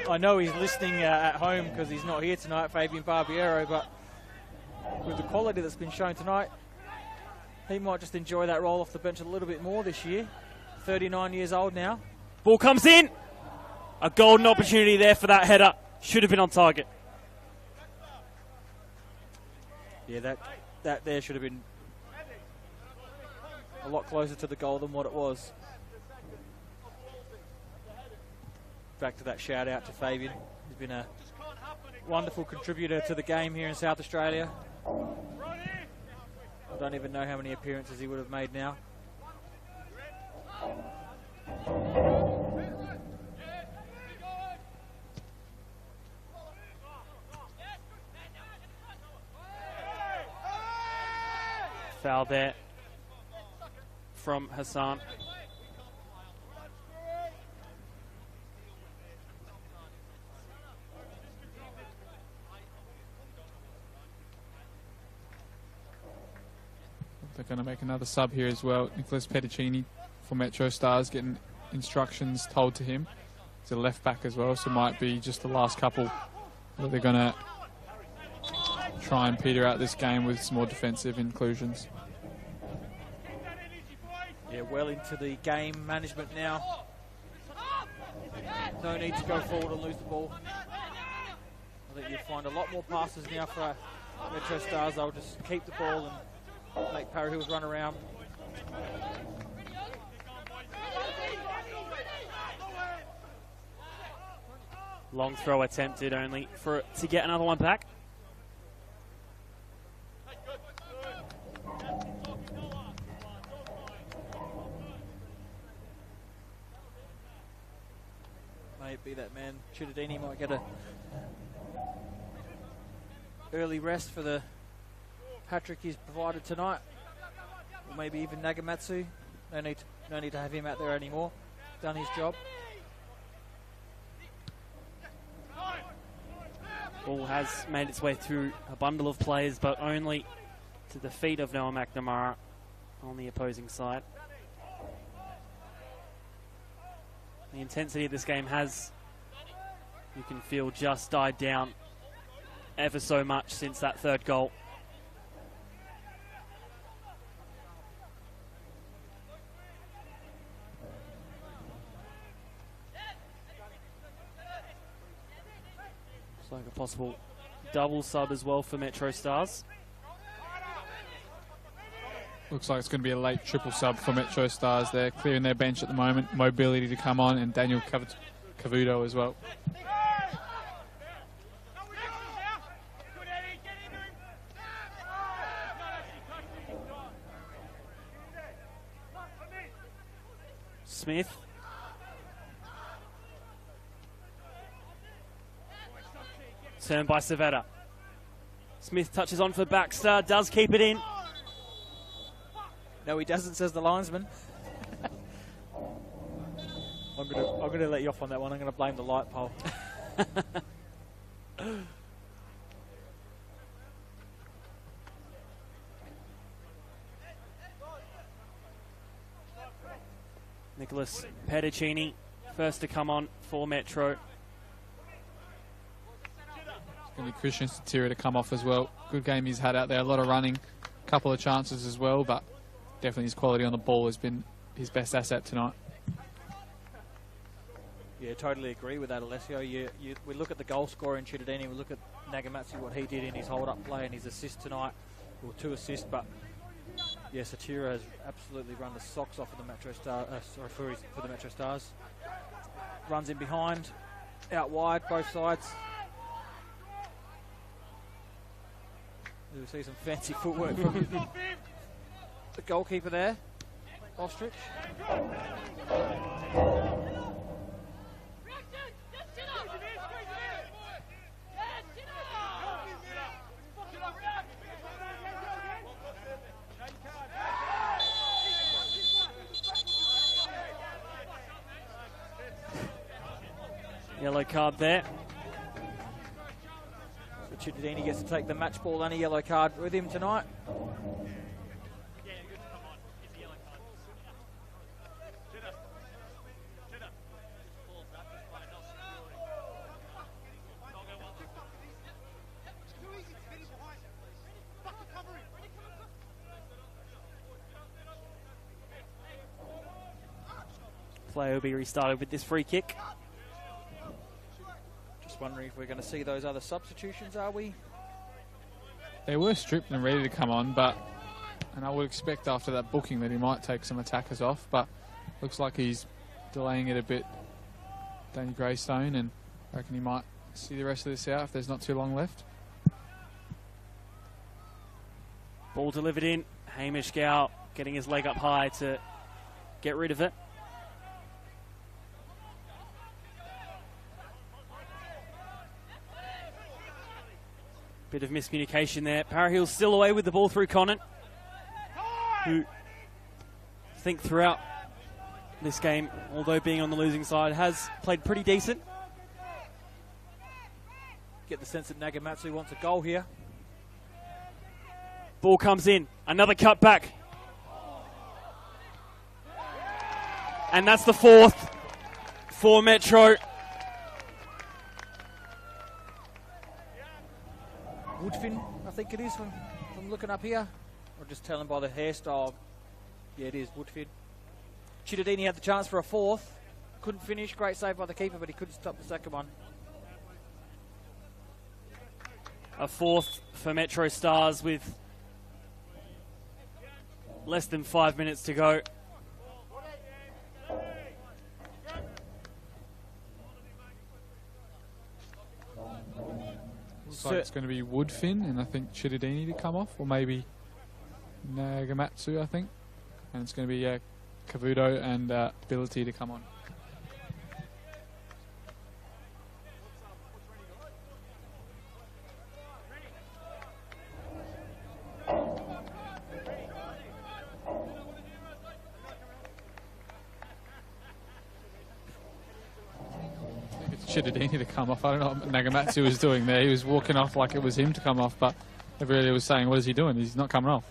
I know he's listening at home because he's not here tonight, Fabian Barbiero, but with the quality that's been shown tonight, he might just enjoy that roll off the bench a little bit more this year. 39 years old now. Ball comes in. A golden opportunity there for that header. Should have been on target. Yeah, that there should have been a lot closer to the goal than what it was. Back to that shout out to Fabian. He's been a wonderful contributor to the game here in South Australia. I don't even know how many appearances he would have made now. Foul there from Hassan. They're going to make another sub here as well. Nicholas Petticini for MetroStars getting instructions told to him. He's a left back as well, so might be just the last couple that they're going to try and peter out this game with some more defensive inclusions. Yeah, well into the game management now. No need to go forward and lose the ball. I think you'll find a lot more passes now for MetroStars. They'll just keep the ball and make Para Hills run around. Long throw attempted only to get another one back. Maybe that man Cittadini might get a early rest for the hat-trick he's provided tonight, or maybe even Nagamatsu. No need to have him out there anymore. Done his job. Ball has made its way through a bundle of players, but only to the feet of Noah McNamara on the opposing side. The intensity of this game has, you can feel, just died down ever so much since that third goal. Looks like a possible double sub as well for MetroStars. Looks like it's going to be a late triple sub for MetroStars. They're clearing their bench at the moment. Mobility to come on, and Daniel Cavuto as well. Smith. Turned by Savetta. Smith touches on for Baxter, does keep it in. No, he doesn't, says the linesman. I'm gonna let you off on that one. I'm gonna blame the light pole. Nicholas Petticini, first to come on for Metro. It's going to be Christian Satira to come off as well. Good game he's had out there. A lot of running, a couple of chances as well, but definitely his quality on the ball has been his best asset tonight. Yeah, totally agree with that, Alessio. We look at the goal scorer in Cittadini, we look at Nagamatsu, what he did in his hold-up play and his assist tonight, or 2 assists, but yeah, Satira has absolutely run the socks off of the for the MetroStars. Runs in behind, out wide, both sides. We'll see some fancy footwork from the goalkeeper there, Ostrich. Yellow card there. So Chittadini gets to take the match ball and a yellow card with him tonight. Play will be restarted with this free kick. Just wondering if we're going to see those other substitutions, are we? They were stripped and ready to come on, and I would expect after that booking that he might take some attackers off, but looks like he's delaying it a bit, Danny Greystone, and I reckon he might see the rest of this out if there's not too long left. Ball delivered in. Hamish Gow getting his leg up high to get rid of it. Bit of miscommunication there. Parahill's still away with the ball through Conant, who I think throughout this game, although being on the losing side, has played pretty decent. Get the sense that Nagamatsu wants a goal here. Ball comes in. Another cut back. And that's the fourth for Metro. Woodfin, I think it is from looking up here. Or just telling by the hairstyle. Yeah, it is Woodfin. Chittadini had the chance for a fourth. Couldn't finish. Great save by the keeper, but he couldn't stop the second one. A fourth for MetroStars with less than 5 minutes to go. Looks like it's going to be Woodfin and I think Chittadini to come off, or maybe Nagamatsu, I think. And it's going to be Kavuto and Ability to come on. Chittadini to come off. I don't know what Nagamatsu was doing there. He was walking off like it was him to come off, but everybody was saying, what is he doing? He's not coming off.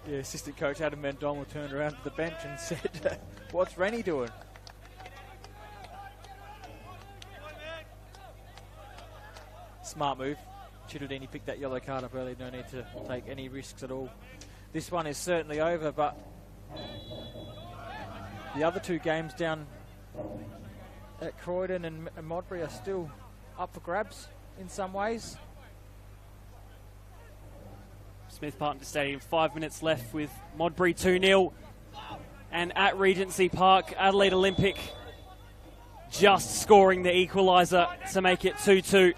Yeah, assistant coach Adam Mendonca turned around to the bench and said, what's Rennie doing? Smart move. Chittadini picked that yellow card up early. No need to take any risks at all. This one is certainly over, but the other two games down at Croydon and Modbury are still up for grabs in some ways. Smith Park Stadium, 5 minutes left with Modbury 2-0. And at Regency Park, Adelaide Olympic just scoring the equaliser to make it 2-2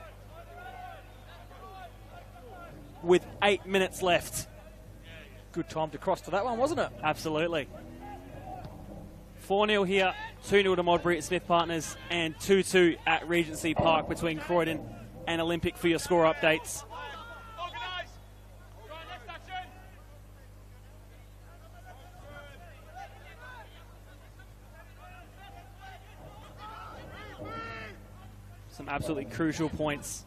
with 8 minutes left. Good time to cross to that one, wasn't it? Absolutely. 4-0 here, 2-0 to Modbury at Smith Partners, and 2-2 at Regency Park between Croydon and Olympic for your score updates. Some absolutely crucial points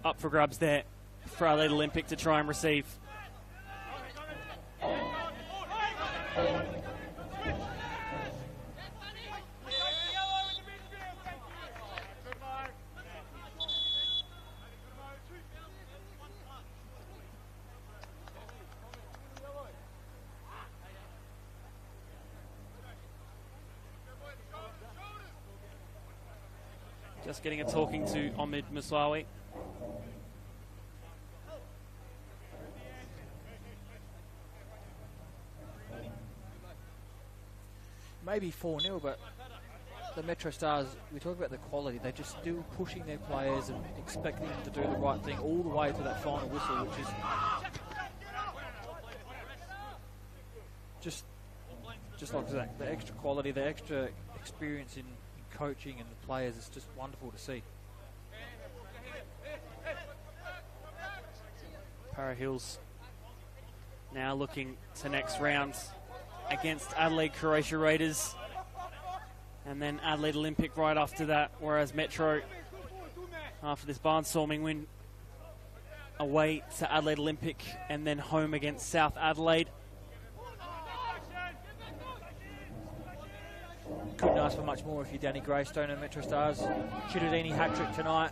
up for grabs there for Adelaide Olympic to try and receive. Just getting a talking to Omid Musawi. Maybe 4-0, but the MetroStars, we talk about the quality, they're just still pushing their players and expecting them to do the right thing all the way to that final whistle, which is just like that. The extra quality, the extra experience in coaching and the players is just wonderful to see. Para Hills now looking to next round against Adelaide Croatia Raiders. And then Adelaide Olympic right after that, whereas Metro, after this barnstorming win, away to Adelaide Olympic and then home against South Adelaide. Couldn't ask for much more if you're Danny Greystone and MetroStars. Chittadini hat-trick tonight.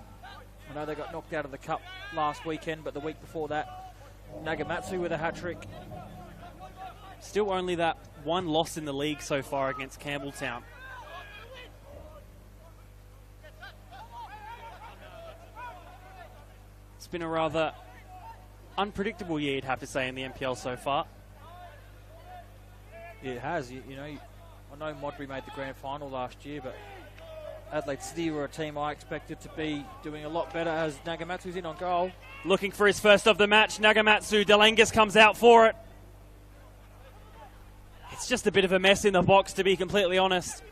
I know they got knocked out of the Cup last weekend, but the week before that, Nagamatsu with a hat-trick. Still only that one loss in the league so far against Campbelltown. It's been a rather unpredictable year, you'd have to say, in the NPL so far. Yeah, it has. You know, I know Modbury made the grand final last year, but Adelaide City were a team I expected to be doing a lot better as Nagamatsu's in on goal. Looking for his first of the match, Nagamatsu. Delangas comes out for it. It's just a bit of a mess in the box, to be completely honest.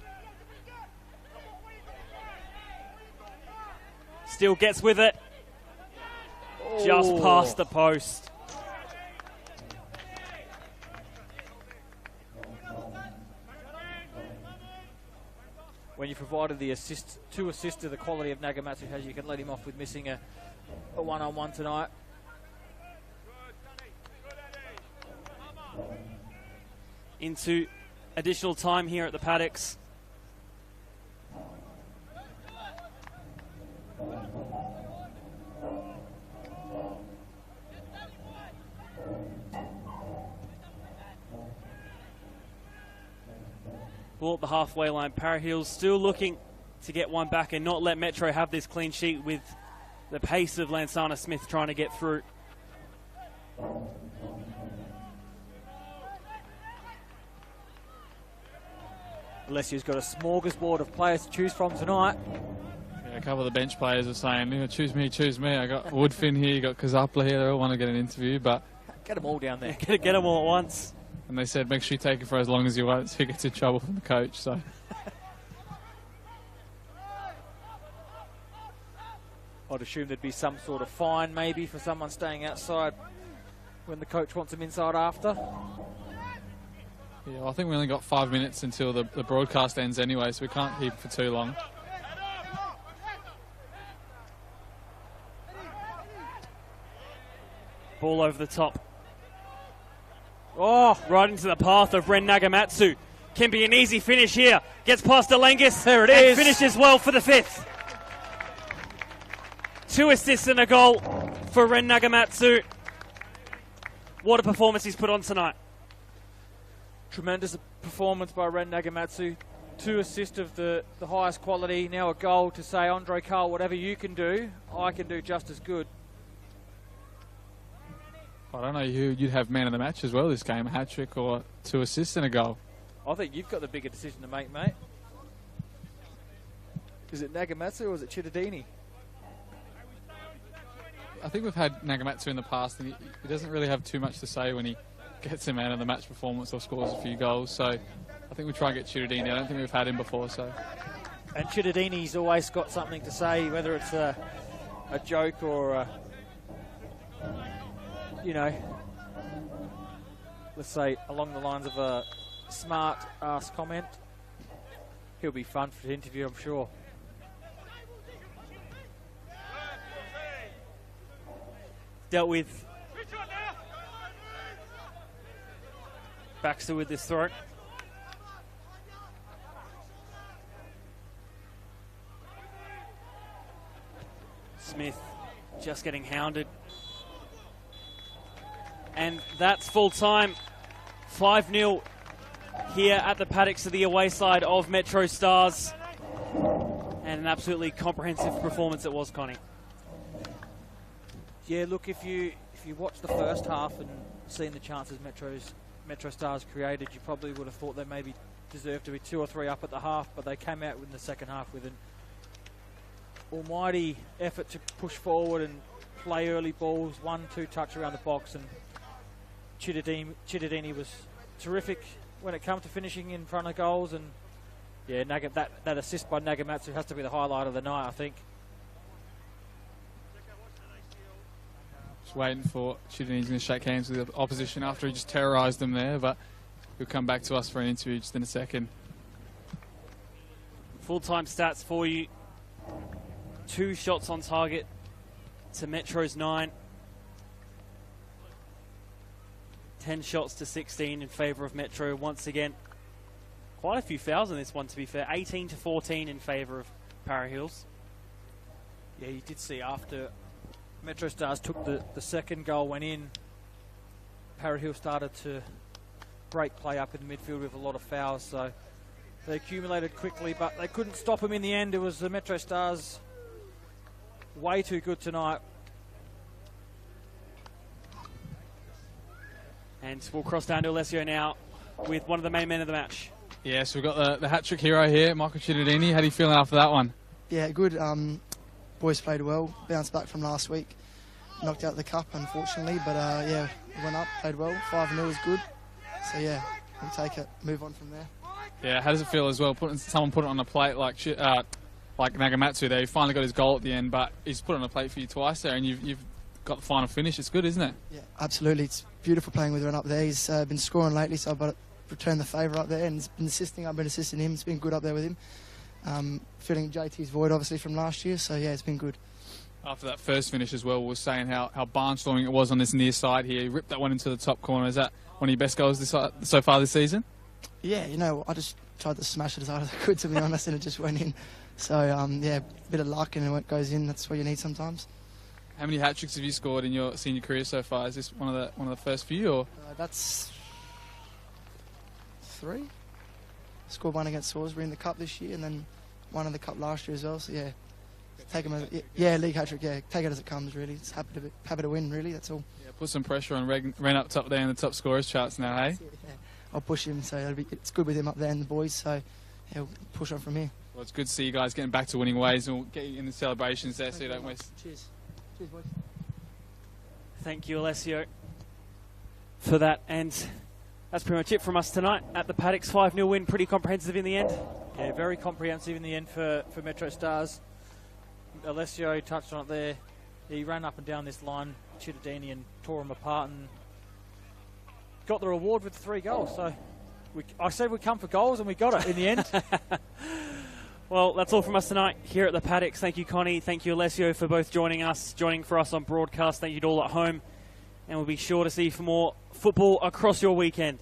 Still gets with it. Just past the post. When you provided the two assists to the quality of Nagamatsu has, you can let him off with missing a one-on-one tonight. Into additional time here at the Paddocks. Ball at the halfway line. Parahills still looking to get one back and not let Metro have this clean sheet with the pace of Lansana Smith trying to get through. Alessia's got a smorgasbord of players to choose from tonight. Yeah, a couple of the bench players are saying, you know, choose me, choose me. I got Woodfin here, you got Kazapla here. They all want to get an interview, but get them all down there. Get them all at once. And they said, make sure you take it for as long as you want, so he gets in trouble from the coach. So I'd assume there'd be some sort of fine maybe for someone staying outside when the coach wants them inside after. yeah, well, I think we only got 5 minutes until the broadcast ends anyway, so we can't keep for too long. Ball over the top. Oh, right into the path of Ren Nagamatsu. Can be an easy finish here. Gets past Delangas. There it is. Finishes well for the fifth. 2 assists and a goal for Ren Nagamatsu. What a performance he's put on tonight. Tremendous performance by Ren Nagamatsu. 2 assists of the highest quality. Now a goal to say, Andre Carl, whatever you can do, I can do just as good. I don't know who you'd have man of the match as well this game, a hat-trick or 2 assists and a goal. I think you've got the bigger decision to make, mate. Is it Nagamatsu or is it Chittadini? I think we've had Nagamatsu in the past, and he doesn't really have too much to say when he gets a man of the match performance or scores a few goals. So I think we try and get Chittadini. I don't think we've had him before. So. And Chittadini's always got something to say, whether it's a joke or a, you know, let's say along the lines of a smart ass comment. He'll be fun for the interview, I'm sure. Dealt with Baxter with this throw. Smith just getting hounded. And that's full time. 5-0 here at the Paddocks of the away side of MetroStars. And an absolutely comprehensive performance it was, Connie. Yeah, look, if you watch the first half and seen the chances MetroStars created, you probably would have thought they maybe deserved to be 2 or 3 up at the half, but they came out in the second half with an almighty effort to push forward and play early balls, 1-2 touch around the box, and Chittadini was terrific when it comes to finishing in front of goals. And yeah, that assist by Nagamatsu has to be the highlight of the night, I think. Just waiting for Chittadini's going to shake hands with the opposition after he just terrorised them there, but he'll come back to us for an interview just in a second. Full-time stats for you. 2 shots on target to Metro's 9. 10 shots to 16 in favour of Metro once again. Quite a few fouls in this one, to be fair. 18 to 14 in favour of Para Hills. Yeah, you did see after MetroStars took the second goal went in, Para Hills started to break play up in the midfield with a lot of fouls, so they accumulated quickly, but they couldn't stop them in the end. It was the MetroStars way too good tonight. And we'll cross down to Alessio now with one of the main men of the match. Yeah, so we've got the hat-trick hero here, Michael Cittadini. How do you feel after that one? Yeah, good. Boys played well, bounced back from last week. Knocked out the cup, unfortunately, but yeah, we went up, played well. 5-0 was good. So yeah, we'll take it, move on from there. Yeah, how does it feel as well, someone put it on a plate like Nagamatsu there? He finally got his goal at the end, but he's put it on a plate for you twice there, and you've got the final finish. It's good, isn't it? Yeah, absolutely. It's beautiful playing with Ren up there. He's been scoring lately, so I've got to return the favour up there, and he's been assisting. I've been assisting him. It's been good up there with him. Filling JT's void, obviously, from last year, so yeah, it's been good. After that first finish as well, we were saying how barnstorming it was on this near side here. He ripped that one into the top corner. Is that one of your best goals so far this season? Yeah, you know, I just tried to smash it as hard as I could, to be honest, and it just went in. So, yeah, a bit of luck, and when it goes in, that's what you need sometimes. How many hat-tricks have you scored in your senior career so far? Is this one of the first few, or? That's 3. Scored one against Salisbury in the cup this year, and then one in the cup last year as well. So yeah, take them as league hat-trick. Yeah, take it as it comes. Really, it's happy to win. Really, that's all. Yeah, put some pressure on Ren up top there in the top scorers charts now, hey? Yeah, I'll push him, so it's good with him up there and the boys. So yeah, we'll push on from here. Well, it's good to see you guys getting back to winning ways, and we'll get you in the celebrations there, so you don't waste. Cheers. Cheers, boys. Thank you, Alessio, for that. And that's pretty much it from us tonight at the Paddocks. 5-0 win, pretty comprehensive in the end. Yeah, very comprehensive in the end for MetroStars. Alessio touched on it there. He ran up and down this line, Cittadini, and tore him apart, and got the reward with 3 goals. So I said we'd come for goals, and we got it in the end. Well, that's all from us tonight here at the Paddocks. Thank you, Connie. Thank you, Alessio, for both joining for us on broadcast. Thank you to all at home. And we'll be sure to see you for more football across your weekend.